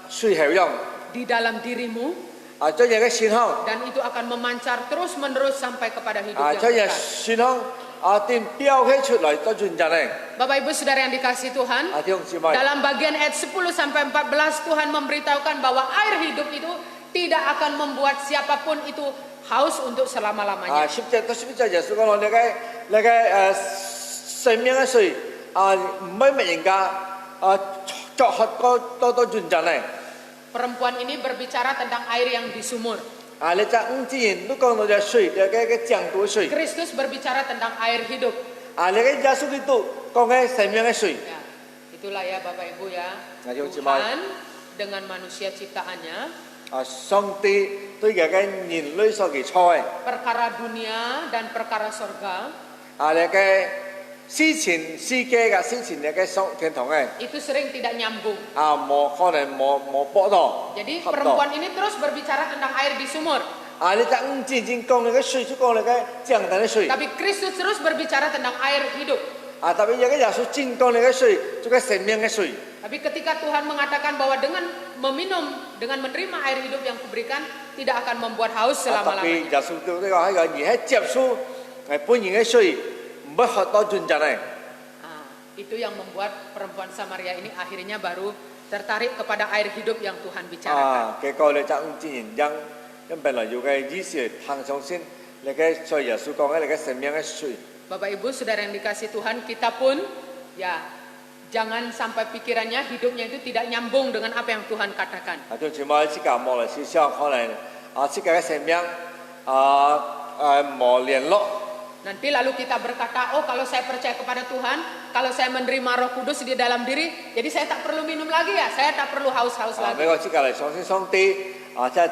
水效用， di dalam dirimu, 啊，將嘢嘅信號， dan itu akan memancar terus-menerus sampai kepada hidup 啊， yang 將嘢 kekal. 信號，啊，點標起出嚟多轉人咧， Bapak Ibu Saudara yang dikasihi Tuhan, 啊，弟兄姊妹。 dalam bagian ayat 10 sampai 14 Tuhan memberitahukan bahwa air hidup itu tidak akan membuat siapapun itu haus untuk 啊， selama-lamanya. 11節耶穌講我哋嘅生命嘅水啊，唔係乜人家啊作學多轉陣咧。 Perempuan ini berbicara tentang air yang di sumur. 啊，你就五字人都講到隻水，你嘅江度水。 Kristus berbicara tentang air hidup. 啊，你嘅耶穌基督講嘅生命嘅水。 Ya, itulah ya Bapak Ibu ya. Nah, Tuhan, Tuhan dengan manusia ciptaannya, 啊，上帝對嘅人類所嘅創嘅， perkara dunia dan perkara sorga 啊，你嘅事情世界嘅事情，你嘅上天堂嘅， itu sering tidak nyambung. 啊，冇可能冇搏到。 Jadi 合到 perempuan ini terus berbicara tentang air di sumur. 啊，你就五字人講你嘅水，就講你嘅江淡嘅水。 Tapi Kristus terus berbicara tentang air hidup. 啊，特別有嘅耶穌真講你嘅水，就嘅生命嘅水。 Tapi ketika Tuhan mengatakan bahwa dengan meminum, dengan menerima air hidup yang kuberikan, tidak akan membuat haus 啊，特別 selama-lamanya. 耶穌對呢個係個而係接受係本然嘅水，唔會學到轉陣咧。 Nah, itu yang membuat perempuan Samaria ini akhirnya baru tertarik kepada air hidup yang Tuhan bicarakan. 啊，結果你就唔自然因本來有嘅意思行上先，你嘅所以耶穌講嘅你嘅生命嘅水。 Bapak Ibu Saudara yang dikasih Tuhan, kita pun ya jangan sampai pikirannya hidupnya itu tidak nyambung dengan apa yang Tuhan katakan. 啊，就全部呢個冇嚟思想，可能啊，呢個嘅生命冇聯絡。 Nanti lalu kita berkata, oh kalau saya percaya kepada Tuhan, kalau saya menerima Roh Kudus di dalam diri, jadi saya tak perlu minum lagi ya, saya tak perlu haus-haus 啊， lagi. 美國呢個嚟相信上帝啊，即係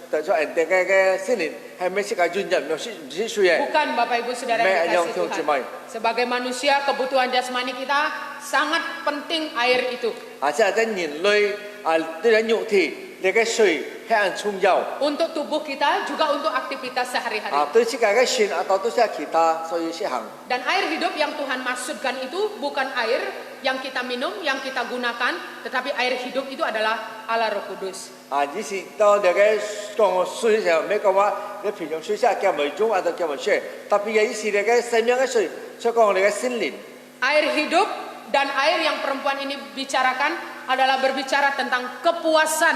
得咗人哋嘅信念係咩？呢個轉陣唔係水嘅。 Bukan Bapak Ibu Saudara yang Yang dikasih Tuhan. Tuhan. Sebagai manusia, kebutuhan jasmani kita sangat penting air itu. 啊，即係啲人類啊，啲人肉體，你嘅水係按重要。 untuk tubuh kita, juga untuk aktivitas sehari-hari. 對自己嘅信atau對kita，所以實行。 Dan air hidup yang Tuhan maksudkan itu bukan air yang kita minum, yang kita gunakan, tetapi air hidup itu adalah Allah Roh Kudus. 意思當你嘅講水嘅時候，唔係講話你平常水先叫為中，或者叫為水，特別嘅意思你嘅生命嘅水，所以講你嘅心靈。 Air hidup dan air yang perempuan ini bicarakan adalah berbicara tentang kepuasan,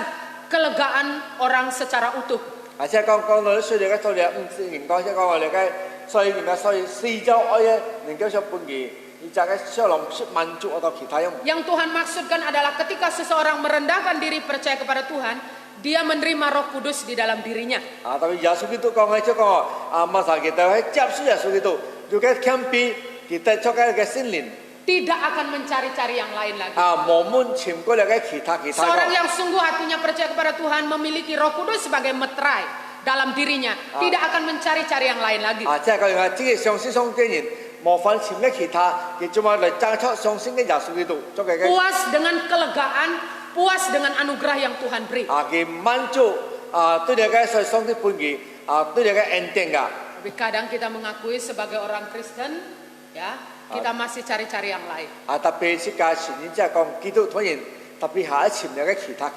kelegaan orang secara utuh. 即係講到啲水你嘅做你唔是人講，即係講話你嘅水人嘅水四周愛嘅，能夠上半年，而家嘅小龍滿足atau kita yang Yang Tuhan maksudkan adalah ketika seseorang merendahkan diri percaya kepada Tuhan, dia menerima Roh Kudus di dalam dirinya. tapi Yesus itu講嘅即係講masa kita 喺接受Yesus itu juga campi kita coba ke心靈 Tidak akan mencari-cari yang lain lagi. 冇滿潛過嚟嘅其他 Seorang yang sungguh hatinya percaya kepada Tuhan memiliki Roh Kudus sebagai meterai dalam dirinya, tidak akan mencari-cari yang lain lagi. 即係講話自己相信上帝人冇份潛嘅其他，佢做乜嚟爭出相信嘅耶穌基督做嘅 Puas dengan kelegaan, puas dengan anugerah yang Tuhan beri. 佢滿足對你嘅所上帝本意對你嘅恩典㗎。 Tapi kadang kita mengakui sebagai orang Kristen, ya, kita masih cari-cari yang lain. 特別是家前年即係講基督徒人，特別係潛嘅其他。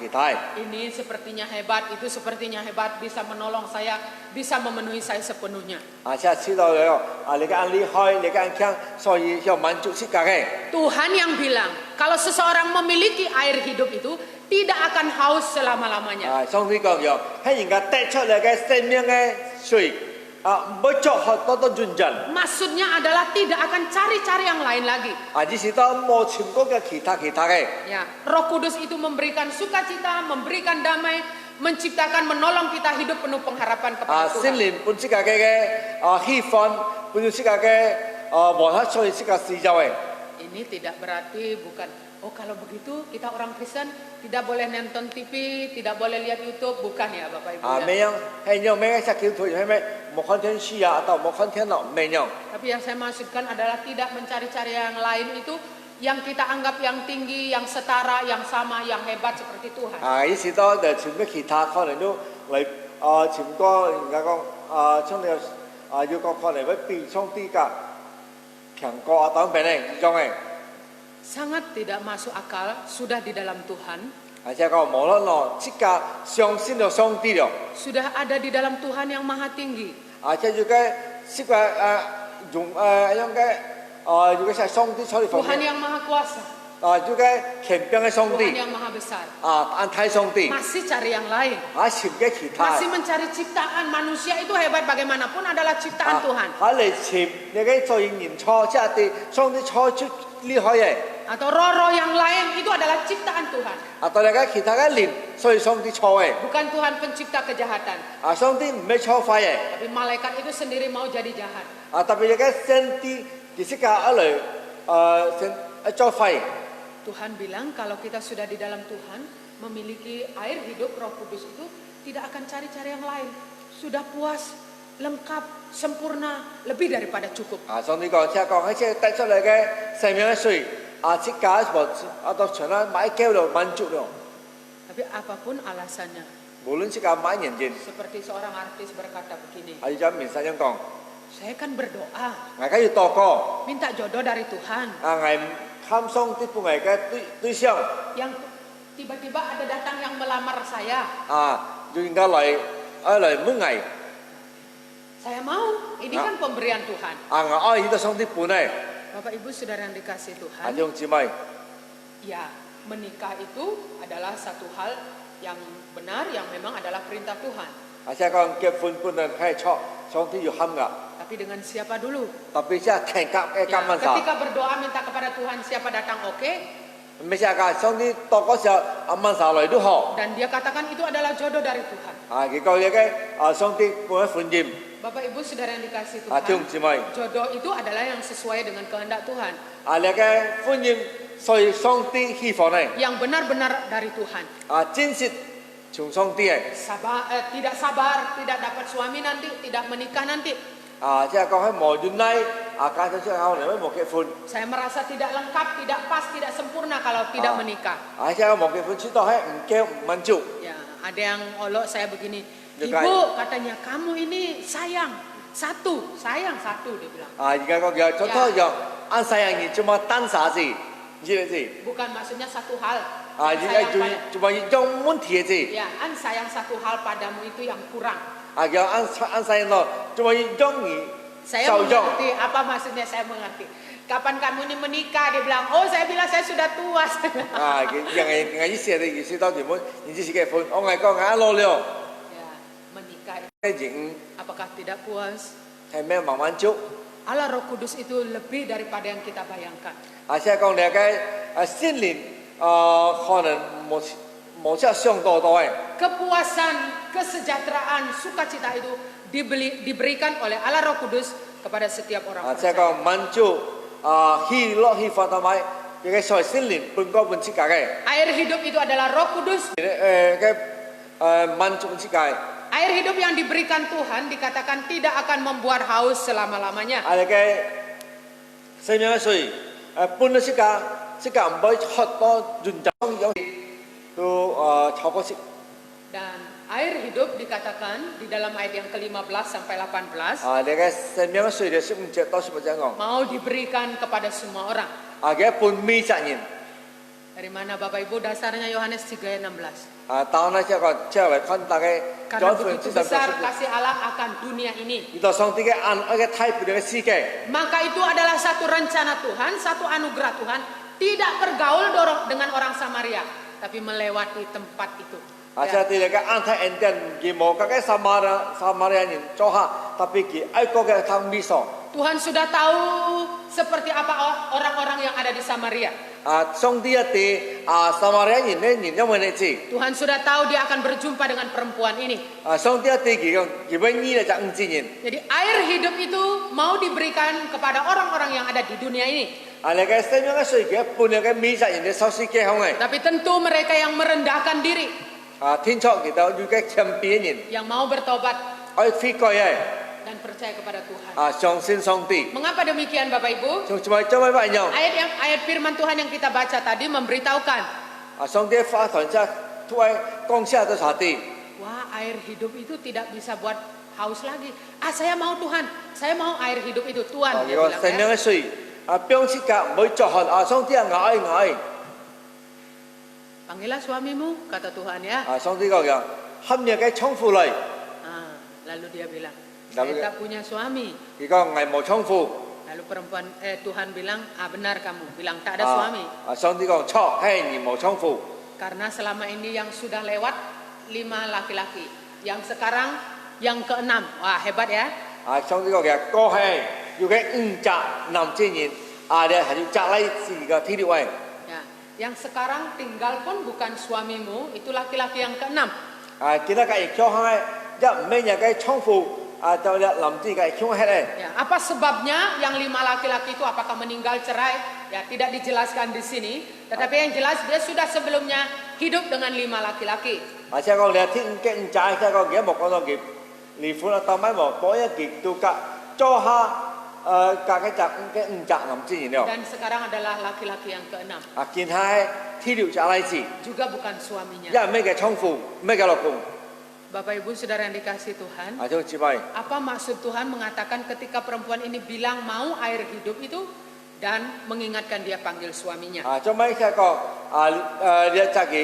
Ini sepertinya hebat, itu sepertinya hebat, bisa menolong saya, bisa memenuhi saya sepenuhnya. 即係知道咗你嘅眼厲害，你嘅眼強，所以要滿足自己嘅。 Tuhan yang bilang, kalau seseorang memiliki air hidup itu tidak akan haus selama-lamanya. 上帝講咗，係人家得出嚟嘅生命嘅水，唔好作學多多進進。 Maksudnya adalah tidak akan cari-cari yang lain lagi. 只是當冇潛過嘅其他嘅。 Ya, Roh Kudus itu memberikan sukacita, memberikan damai, menciptakan, menolong kita hidup penuh pengharapan kepada 聖 Tuhan. 靈本自己嘅希望，本自己嘅望下所以自己視就嘅。 Ini tidak berarti bukan, oh kalau begitu kita orang Kristen tidak boleh nonton TV, tidak boleh lihat YouTube, bukan ya Bapak Ibu ya. 咩樣係樣咩嘅基督徒係咩？冇看天書atau冇看天樂咩樣？ Tapi yang saya maksudkan adalah tidak mencari-cari yang lain itu yang kita anggap yang tinggi, yang setara, yang sama, yang hebat seperti Tuhan. 意思多就潛嘅其他可能都嚟潛過人家講將你要講可能會比上啲㗎強過等俾你種嘅。 Sangat tidak masuk akal, sudah di dalam Tuhan, 即係講無論我即刻相信咗上帝了， sudah ada di dalam Tuhan yang maha tinggi. 即係要嘅即係用樣嘅要嘅係上帝出嚟 Tuhan yang maha kuasa, 要嘅權柄嘅上 Tuhan 帝 yang maha besar. 安泰上帝 Masih cari yang lain, 潛嘅其他。 masih mencari ciptaan manusia itu hebat bagaimanapun adalah ciptaan Tuhan. 嚟潛你嘅做人錯，即係對上帝錯出厲害嘅。 Atau roh-roh yang lain itu adalah ciptaan Tuhan. 對你嘅其他嘅靈，所以上帝錯嘅。 Bukan Tuhan pencipta kejahatan, 上帝唔係錯快嘅。 tapi malaikat itu sendiri mau jadi jahat. 特別你嘅上帝其實嘅一嚟做快。 Tuhan bilang kalau kita sudah di dalam Tuhan, memiliki air hidup Roh Kudus itu tidak akan cari-cari yang lain. Sudah puas, lengkap, sempurna, lebih daripada cukup. 上帝講即係講喺即係帶出嚟嘅生命嘅水，即係到全啦買膠就滿足了。 Tapi apapun alasannya, 無論即係買人件， seperti seorang artis berkata begini, 係有面上咁講， saya kan berdoa, 大家要禱告， minta jodoh dari Tuhan. 係貪上啲半嘅對象， Yang tiba-tiba ada datang yang melamar saya. 要人家嚟滿藝， Saya mau, ini kan pemberian Tuhan. 我愛呢個上啲半咧， Bapak Ibu saudara yang dikasih Tuhan, 弟兄姊妹， ya menikah itu adalah satu hal yang benar, yang memang adalah perintah Tuhan. 即係講結婚本來係錯，上帝要冚噶， Tapi dengan siapa dulu? 特別即係聽夾嘅 Ya, 夾問曬。 ketika berdoa minta kepada Tuhan siapa datang oke, 唔係㗎，上帝到嗰時候問曬嚟都好。 dan dia katakan itu adalah jodoh dari Tuhan. 佢講嘢嘅上帝本來歡迎， Bapak Ibu saudara yang dikasih 弟兄 Tuhan, 姊妹， jodoh itu adalah yang sesuai dengan kehendak Tuhan, 你嘅歡迎，所以上帝希望你 yang benar-benar dari Tuhan. 真實從上帝嘅， Tidak sabar, tidak dapat suami nanti, tidak menikah nanti. 即係講喺無原來家長之後你冇結婚， Saya merasa tidak lengkap, tidak pas, tidak sempurna kalau tidak menikah. 即係冇結婚出到係唔夠唔滿足， Ya, ada yang olok saya begini, Juga- Ibu katanya kamu ini sayang satu dia bilang. 而家個叫做拖咗按sayang ini cuma tan saja, jadi Bukan maksudnya satu hal. à Sayang jadi pada- cuma yang munti aja. ya, an sayang satu hal padamu itu yang kurang. À叫按sayang nó cuma yang ini Saya sau yang. mengerti apa maksudnya, saya mengerti. Kapan kamu ini menikah? Dia bilang, oh saya bilang saya sudah tua. 啊，yang意思係意思到全部，你只是結婚，我係講啱攞了， Ya, menikah 嘅人 apakah tidak puas? 係咩慢慢做， Allah Roh Kudus itu lebih daripada yang kita bayangkan. 而且講你嘅心靈可能冇即係相當多嘅， Kepuasan, kesejahteraan, sukacita itu diberikan oleh Allah Roh Kudus kepada setiap orang 而且 percaya. 講滿足喜樂喜歡同埋嘅所謂心靈本個本質嘅， Air hidup itu adalah Roh Kudus. 滿足本質嘅， Air hidup yang diberikan Tuhan dikatakan tidak akan membuat haus selama-lamanya. 係嘅生命嘅水本個質嘅唔可以喝多潤漲有都超過食。 Dan air hidup dikatakan di dalam ayat yang ke-15 sampai 18 你嘅生命嘅水嘅15節到15節講， mau diberikan kepada semua orang. 嘅半米責任， Dari mana Bapak Ibu? Dasarnya Yohanes 3 ayat 16. 當呢即係個即係嚟看大家 Karena 講 begitu besar kasih Allah akan dunia ini. 遇到上帝嘅按嘅態度嘅世界， Maka itu adalah satu rencana Tuhan, satu anugerah Tuhan. Tidak bergaul dengan orang Samaria, tapi melewati tempat itu. 而且啲嘅安太恩典佢冇嘅撒瑪利亞人做下，特別佢愛國嘅湯米索， Tuhan sudah tahu seperti apa orang-orang yang ada di Samaria. 上帝一啲撒瑪利亞人咧，因為你知， Tuhan sudah tahu dia akan berjumpa dengan perempuan ini. 上帝一啲佢永遠咧就唔知人， Jadi air hidup itu mau diberikan kepada orang-orang yang ada di dunia ini. 你嘅生命嘅水嘅半日嘅米責任嘅收視嘅好嘅， Tapi tentu mereka yang merendahkan diri, 天chúa佢就要嘅謙卑人， yang mau bertobat 愛悔改嘅， dan percaya kepada Tuhan. 相信上帝， Mengapa demikian Bapak Ibu? 仲做咩乜嘢？ Ayat firman Tuhan yang kita baca tadi memberitahukan, 上帝發團之後，突然降下到下地， wah air hidup itu tidak bisa buat haus lagi. Saya mau Tuhan, saya mau air hidup itu Tuhan. 如 Dia 果 bilang, 生 ya. 命嘅水，表示格唔會作汗，上帝愛， Panggillah suamimu, kata Tuhan ya. 上帝講嘅，冚日嘅倉庫嚟， Lalu dia bilang, Lalu saya dia- tak punya suami. 如果危無倉庫， Lalu Tuhan bilang, benar kamu, bilang tak ada suami. 上帝講錯，係你無倉庫， Karena selama ini yang sudah lewat 5 laki-laki, yang sekarang yang ke-6. Wah hebat ya. 上帝講嘅過係要嘅5隻男之人，你係要摘嚟自個體力位， Ya, yang sekarang tinggal pun bukan suamimu, itu laki-laki yang ke-6. 見到個亦強係一唔咩嘢嘅倉庫，就係男子嘅強係咧。 Ya, apa sebabnya yang 5 laki-laki itu apakah meninggal cerai? Ya, tidak dijelaskan di sini. Tetapi yang jelas dia sudah sebelumnya hidup dengan 5 laki-laki. 而且講你係天經債，即係講而家冇講到佢離婚啦，到尾冇多一結到隔做下隔嘅責嘅5隻男之人了。 Dan sekarang adalah laki-laki yang ke-6. 見係體力摘嚟自， Juga bukan suaminya. 因為咩嘅倉庫，咩嘅老公， Bapak Ibu Saudara yang dikasih Tuhan, 就只係 apa maksud Tuhan mengatakan ketika perempuan ini bilang mau air hidup itu dan mengingatkan dia panggil suaminya. 做尾即係講你責嘅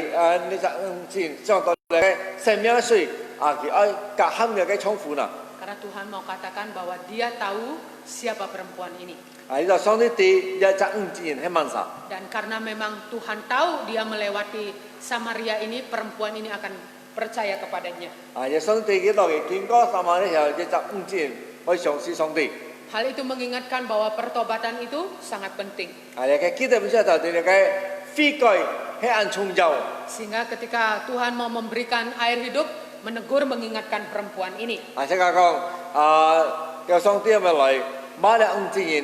你責之前相對嘅生命嘅水佢愛隔冚嘅倉庫啦。 Karena Tuhan mau katakan bahwa dia tahu siapa perempuan ini. 呢度上帝啲一責之人係問曬。 Dan karena memang Tuhan tahu dia melewati Samaria ini, perempuan ini akan percaya kepadanya. 有上帝幾度嘅見過撒瑪利亞嘅責之人可以嘗試上帝。 Hal itu mengingatkan bahwa pertobatan itu sangat penting. 你嘅基督本身就對你嘅悔改係按重要。 Sehingga ketika Tuhan mau memberikan air hidup, menegur mengingatkan perempuan ini. 即係講有上帝咪嚟馬利亞之人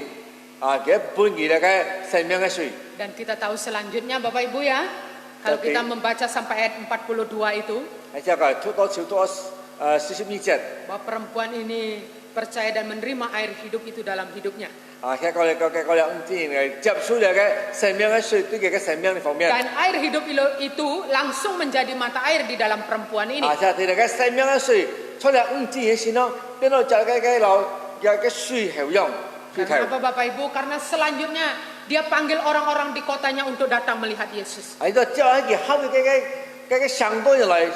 嘅本義嘅生命嘅水。 Dan kita tahu selanjutnya Bapak Ibu ya, kalau Tapi- kita membaca sampai ayat 42 itu, 即係講出多少多40節。 bahwa perempuan ini percaya dan menerima air hidup itu dalam hidupnya. 佢講你唔知嘅接受你嘅生命嘅水對佢嘅生命嘅方面。 Dan air hidup itu langsung menjadi mata air di dalam perempuan ini. 即係你嘅生命嘅水出嚟唔知嘅時候，變到就嘅流嘅水效用。 Karena apa Bapak Ibu? Karena selanjutnya dia panggil orang-orang di kotanya untuk datang melihat Yesus. 喺度叫一件後嘅相當人嚟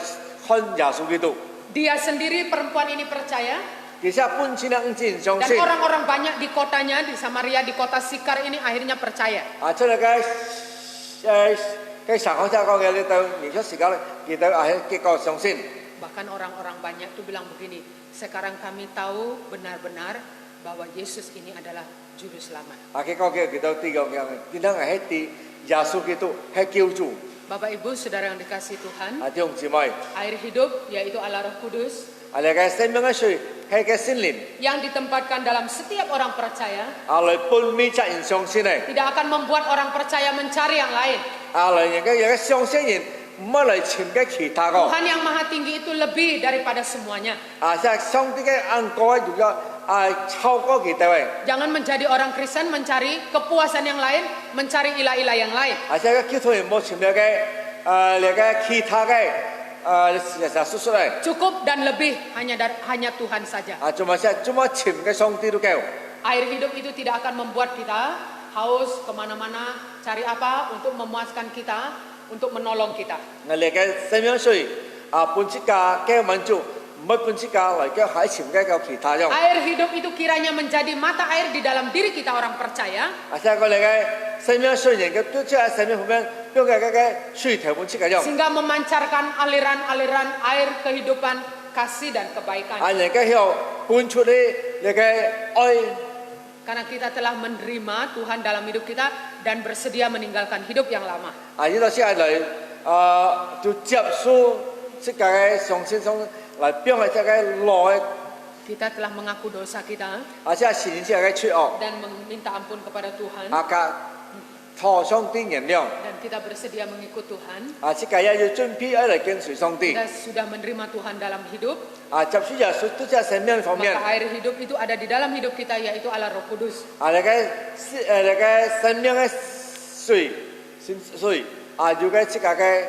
看耶穌基督。 Dia sendiri perempuan ini percaya. 其實本身唔知相 Dan 信。 orang-orang banyak di kotanya, di Samaria, di kota Sikar ini akhirnya percaya. 出嚟嘅上口就講嘅，你到年初時間咧，佢到結果相信。 Bahkan orang-orang banyak itu bilang begini, sekarang kami tahu benar-benar bahwa Yesus ini adalah juru selamat. 結果佢到第二樣，見到係啲耶穌基督係救主。 Bapak Ibu Saudara yang dikasihi Tuhan, 弟兄姊妹， air hidup yaitu Allah Roh Kudus 你嘅生命嘅水係嘅聖靈， yang ditempatkan dalam setiap orang percaya 嚟半面責任相信嘅， tidak akan membuat orang percaya mencari yang lain. 嚟人嘅相信人唔好嚟尋嘅其他個。 Tuhan yang Maha Tinggi itu lebih daripada semuanya. 即係上帝嘅眼光如果超過其他位， Jangan menjadi orang Kristen mencari kepuasan yang lain, mencari ilah-ilah yang lain. 即係基督徒唔好尋嘅你嘅其他嘅叔嚟， Cukup dan lebih hanya Tuhan saja. cuma尋嘅上帝都夠。 Air hidup itu tidak akan membuat kita haus kemana-mana, cari apa untuk memuaskan kita, untuk menolong kita. 你嘅生命水本質價嘅滿足，唔係本質價嚟嘅喺尋嘅其他用。 Air hidup itu kiranya menjadi mata air di dalam diri kita orang percaya. 即係你嘅生命水人嘅都即係生命方面，用嘅水條本質嘅用。 Sehingga memancarkan aliran-aliran air kehidupan, kasih dan kebaikan. 人嘅後搬出你嘅愛。 Karena kita telah menerima Tuhan dalam hidup kita dan bersedia meninggalkan hidup yang lama. 呢度先係嚟就接受即係上先上嚟變係即係內 Kita telah mengaku dosa kita 即係前即係出惡 dan meminta ampun kepada Tuhan. 嘅拖上啲原諒 Dan kita bersedia mengikut Tuhan. 即係要準備嚟跟隨上帝 Kita sudah menerima Tuhan dalam hidup. 接受耶穌都即係生命方面 Maka air hidup itu ada di dalam hidup kita, yaitu Allah Roh Kudus. 你嘅生命嘅水要嘅即係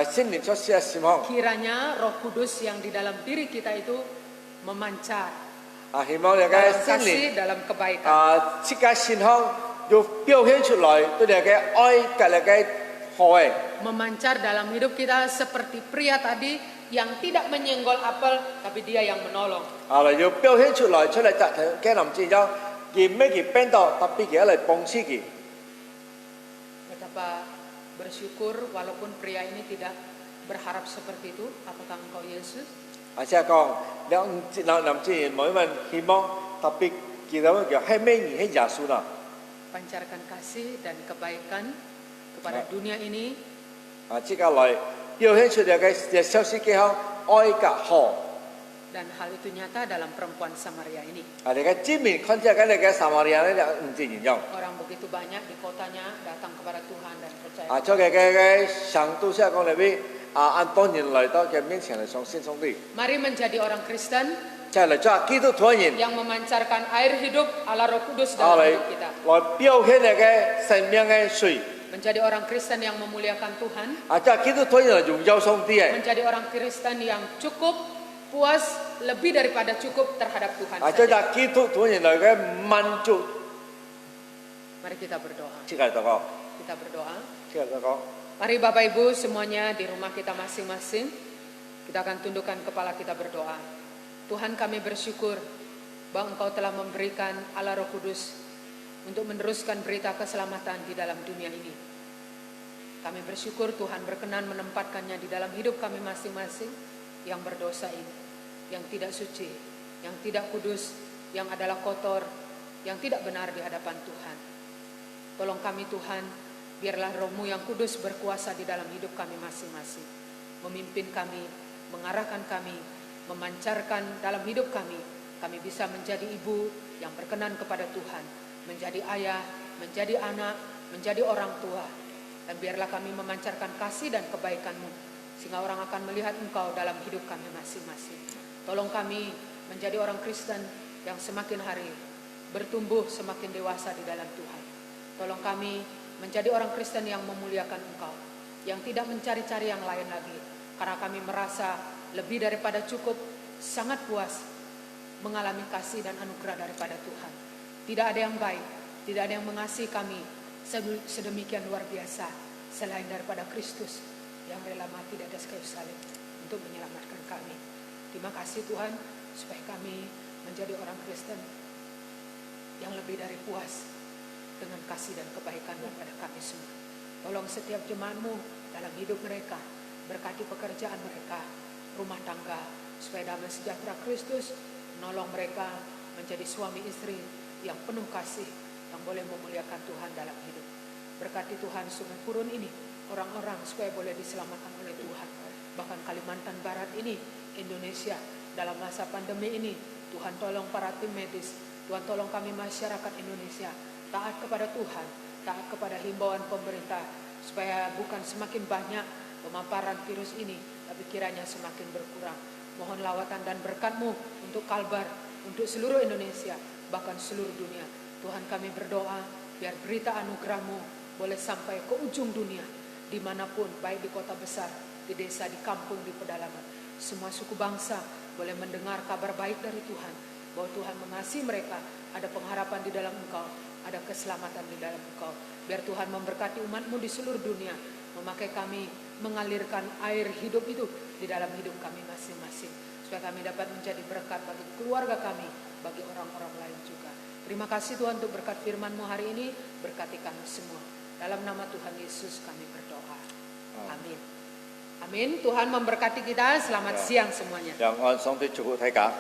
心靈出事嘅情況 Kiranya Roh Kudus yang di dalam diri kita itu memancar 希望你嘅 dalam 心靈 kasih, dalam kebaikan. 即係情況要表現出來對你嘅愛嘅你嘅愛。 Memancar dalam hidup kita seperti pria tadi yang tidak menyenggol apel, tapi dia yang menolong. 要表現出來就睇嘅林志咗，而咩佢邊度特別嘅嚟幫助佢。 Betapa bersyukur walaupun pria ini tidak berharap seperti itu. Apakah engkau Yesus? 即係講林志每問希望特別見到叫係咩嘢係耶穌啦。 Pancarkan kasih dan kebaikan kepada dunia ini. 即係嚟表現出嚟嘅消息嘅愛嘅好。 Dan hal itu nyata dalam perempuan Samaria ini. 你嘅知名看見嘅你嘅撒瑪利亞咧唔知形容。 Orang begitu banyak di kotanya datang kepada Tuhan dan percaya. 做嘅上都先講嚟俾按當年嚟到嘅面前嚟上先上帝， Mari menjadi orang Kristen 即係嚟做基督徒人， yang memancarkan air hidup Allah Roh Kudus 嚟 dalam hidup kita. 來表現你嘅生命嘅水。 Menjadi orang Kristen yang memuliakan Tuhan. 即係基督徒人嚟榮耀上帝嘅。 Menjadi orang Kristen yang cukup, puas, lebih daripada cukup terhadap Tuhan 即 saja. 係基督徒人嚟嘅滿足。 Mari kita berdoa. 即係講， Kita berdoa. 即係講。 Mari Bapak Ibu semuanya di rumah kita masing-masing. Kita akan tundukkan kepala kita berdoa. Tuhan, kami bersyukur bahwa Engkau telah memberikan Allah Roh Kudus untuk meneruskan berita keselamatan di dalam dunia ini. Kami bersyukur Tuhan berkenan menempatkannya di dalam hidup kami masing-masing yang berdosa ini, yang tidak suci, yang tidak kudus, yang adalah kotor, yang tidak benar di hadapan Tuhan. Tolong kami Tuhan, biarlah Roh-Mu yang kudus berkuasa di dalam hidup kami masing-masing. Memimpin kami, mengarahkan kami, memancarkan dalam hidup kami. Kami bisa menjadi ibu yang berkenan kepada Tuhan, menjadi ayah, menjadi anak, menjadi orang tua. Dan biarlah kami memancarkan kasih dan kebaikan-Mu, sehingga orang akan melihat Engkau dalam hidup kami masing-masing. Tolong kami menjadi orang Kristen yang semakin hari bertumbuh semakin dewasa di dalam Tuhan. Tolong kami menjadi orang Kristen yang memuliakan Engkau, yang tidak mencari-cari yang lain lagi, karena kami merasa lebih daripada cukup, sangat puas mengalami kasih dan anugerah daripada Tuhan. Tidak ada yang baik, tidak ada yang mengasihi kami sedemikian luar biasa selain daripada Kristus yang rela mati di atas kayu salib untuk menyelamatkan kami. Terima kasih Tuhan, supaya kami menjadi orang Kristen yang lebih dari puas dengan kasih dan kebaikan daripada kami semua. Tolong setiap jemaat-Mu dalam hidup mereka, berkati pekerjaan mereka, rumah tangga, supaya damai sejahtera Kristus menolong mereka menjadi suami istri yang penuh kasih, yang boleh memuliakan Tuhan dalam hidup. Berkati Tuhan Sungai Purun ini, orang-orang supaya boleh diselamatkan oleh Tuhan. Bahkan Kalimantan Barat ini, Indonesia, dalam masa pandemi ini, Tuhan tolong para tim medis, Tuhan tolong kami masyarakat Indonesia, taat kepada Tuhan, taat kepada himbauan pemerintah, supaya bukan semakin banyak pemaparan virus ini, tapi kiranya semakin berkurang. Mohon lawatan dan berkat-Mu untuk Kalbar, untuk seluruh Indonesia, bahkan seluruh dunia. Tuhan kami berdoa, biar berita anugerah-Mu boleh sampai ke ujung dunia, dimanapun, baik di kota besar, di desa, di kampung, di pedalaman. Semua suku bangsa boleh mendengar kabar baik dari Tuhan, bahwa Tuhan mengasihi mereka, ada pengharapan di dalam Engkau, ada keselamatan di dalam Engkau. Biar Tuhan memberkati umat-Mu di seluruh dunia, memakai kami mengalirkan air hidup itu di dalam hidup kami masing-masing, supaya kami dapat menjadi berkat bagi keluarga kami, bagi orang-orang lain juga. Terima kasih Tuhan untuk berkat firman-Mu hari ini, berkati kami semua. Dalam nama Tuhan Yesus kami berdoa. Amin. Amin. Tuhan memberkati kita. Selamat siang semuanya. 讓我送啲祝福大家。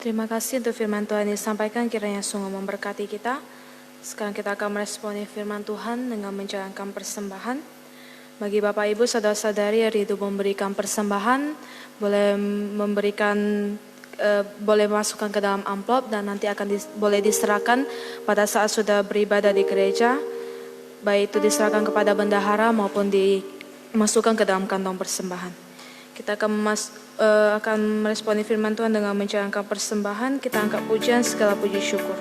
Terima kasih untuk firman Tuhan yang disampaikan, kiranya sungguh memberkati kita. Sekarang kita akan meresponi firman Tuhan dengan menjalankan persembahan. Bagi Bapak Ibu saudara-saudari yang rindu memberikan persembahan, boleh boleh masukkan ke dalam amplop dan nanti akan boleh diserahkan pada saat sudah beribadah di gereja, baik itu diserahkan kepada bendahara maupun dimasukkan ke dalam kantong persembahan. Kita akan meresponi firman Tuhan dengan menjalankan persembahan. Kita angkat pujian, segala puji syukur.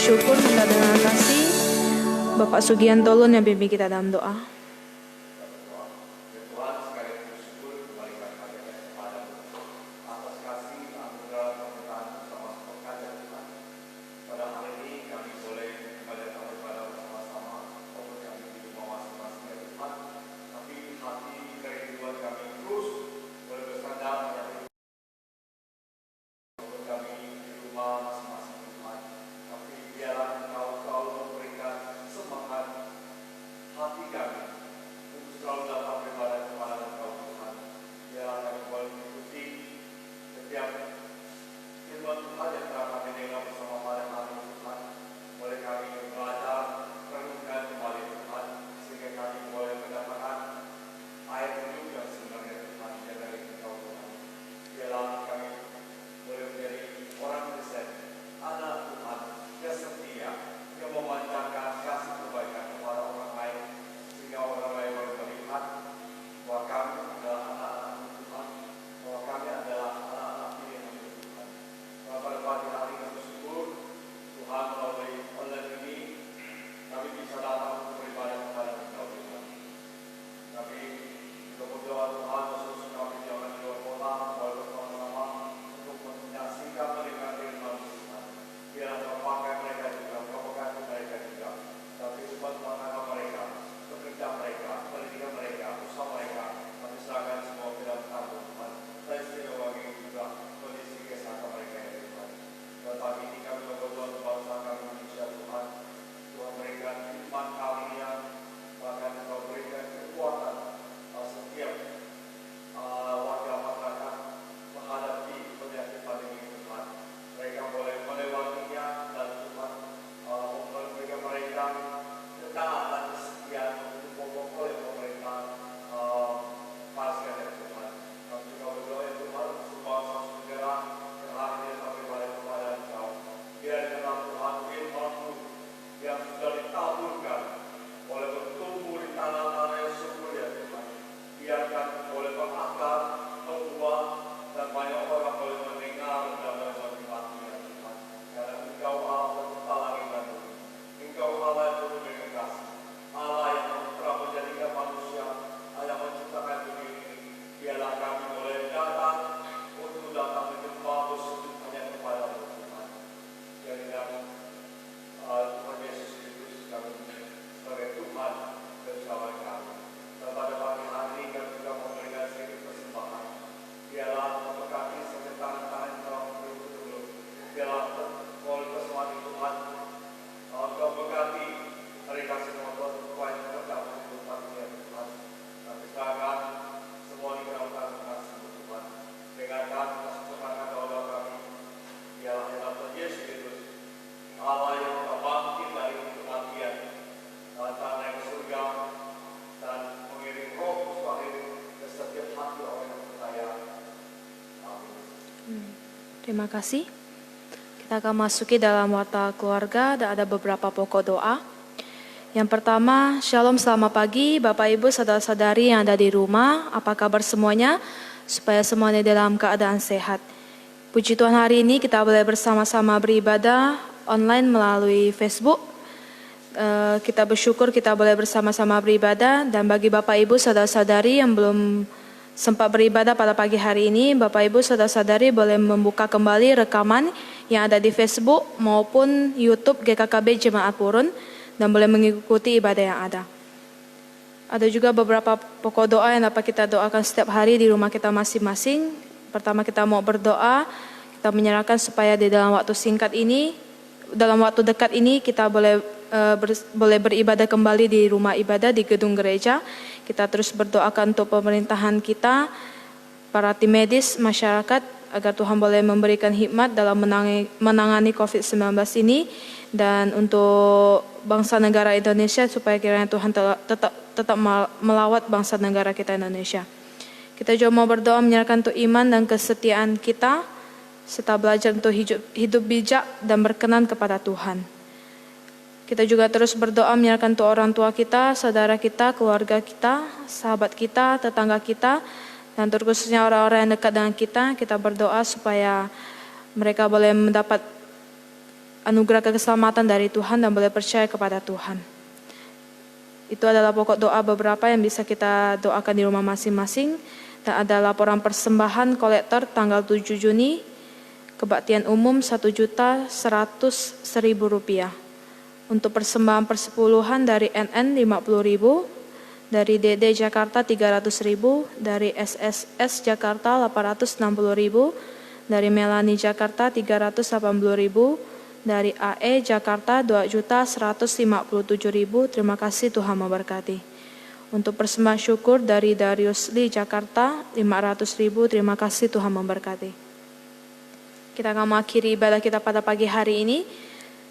Syukur minta dengan kasih Bapak Sugianto Lun yang bimbing kita dalam doa. Bapa yang bangkit dari kematian, datang naik ke surga dan mengirim Roh Kudus ke setiap hati orang yang percaya. Amin. Terima kasih. Kita akan masuki dalam warta keluarga dan ada beberapa pokok doa. Yang pertama, Shalom selamat pagi Bapak Ibu saudara-saudari yang ada di rumah. Apa kabar semuanya? Supaya semuanya dalam keadaan sehat. Puji Tuhan, hari ini kita boleh bersama-sama beribadah online melalui Facebook. Kita bersyukur kita boleh bersama-sama beribadah. Dan bagi Bapak Ibu saudara-saudari yang belum sempat beribadah pada pagi hari ini, Bapak Ibu saudara-saudari boleh membuka kembali rekaman yang ada di Facebook maupun YouTube GKKB Jemaat Purun dan boleh mengikuti ibadah yang ada. Ada juga beberapa pokok doa yang dapat kita doakan setiap hari di rumah kita masing-masing. Pertama, kita mau berdoa, kita menyerahkan supaya di dalam waktu singkat ini, dalam waktu dekat ini kita boleh beribadah kembali di rumah ibadah di gedung gereja. Kita terus berdoakan untuk pemerintahan kita, para tim medis, masyarakat, agar Tuhan boleh memberikan hikmat dalam menangani COVID-19 ini, dan untuk bangsa negara Indonesia supaya kiranya Tuhan tetap melawat bangsa negara kita Indonesia. Kita juga mau berdoa menyerahkan untuk iman dan kesetiaan kita, serta belajar untuk hidup bijak dan berkenan kepada Tuhan. Kita juga terus berdoa menyerahkan untuk orang tua kita, saudara kita, keluarga kita, sahabat kita, tetangga kita, dan terkhususnya orang-orang yang dekat dengan kita. Kita berdoa supaya mereka boleh mendapat anugerah keselamatan dari Tuhan dan boleh percaya kepada Tuhan. Itu adalah pokok doa beberapa yang bisa kita doakan di rumah masing-masing. Dan ada laporan persembahan kolektor tanggal 7 Juni, kebaktian umum Rp1.100.000. Untuk persembahan persepuluhan dari NN 50.000, dari DD Jakarta 300.000, dari SSS Jakarta 860.000, dari Melani Jakarta 380.000, dari AE Jakarta 2.157.000. Terima kasih, Tuhan memberkati. Untuk persembahan syukur dari Darius Lee Jakarta 500.000. Terima kasih, Tuhan memberkati. Kita akan mengakhiri ibadah kita pada pagi hari ini.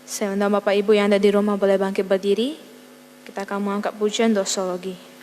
Saya undang Bapak Ibu yang ada di rumah boleh bangkit berdiri. Kita akan mengangkat pujian doksologi.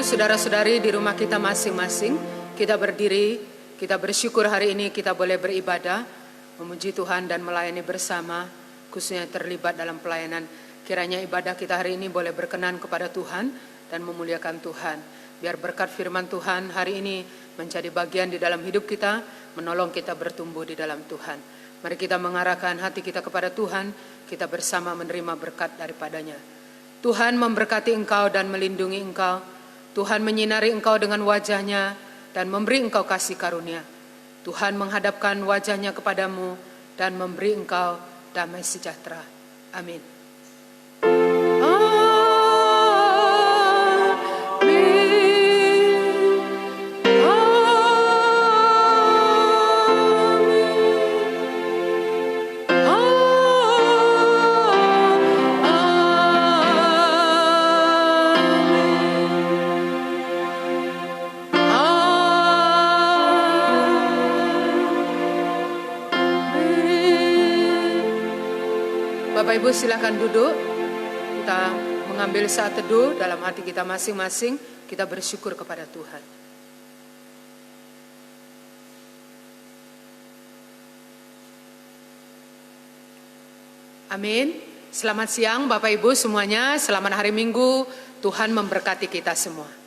Saudara-saudari di rumah kita masing-masing, kita berdiri, kita bersyukur hari ini kita boleh beribadah, memuji Tuhan dan melayani bersama, khususnya terlibat dalam pelayanan. Kiranya ibadah kita hari ini boleh berkenan kepada Tuhan dan memuliakan Tuhan. Biar berkat firman Tuhan hari ini menjadi bagian di dalam hidup kita, menolong kita bertumbuh di dalam Tuhan. Mari kita mengarahkan hati kita kepada Tuhan, kita bersama menerima berkat daripadanya. Tuhan memberkati engkau dan melindungi engkau. Tuhan menyinari engkau dengan wajahnya dan memberi engkau kasih karunia. Tuhan menghadapkan wajahnya kepadamu dan memberi engkau damai sejahtera. Amin. Bapak Ibu silakan duduk, kita mengambil saat teduh dalam hati kita masing-masing, kita bersyukur kepada Tuhan. Amin. Selamat siang Bapak Ibu semuanya, selamat hari Minggu, Tuhan memberkati kita semua.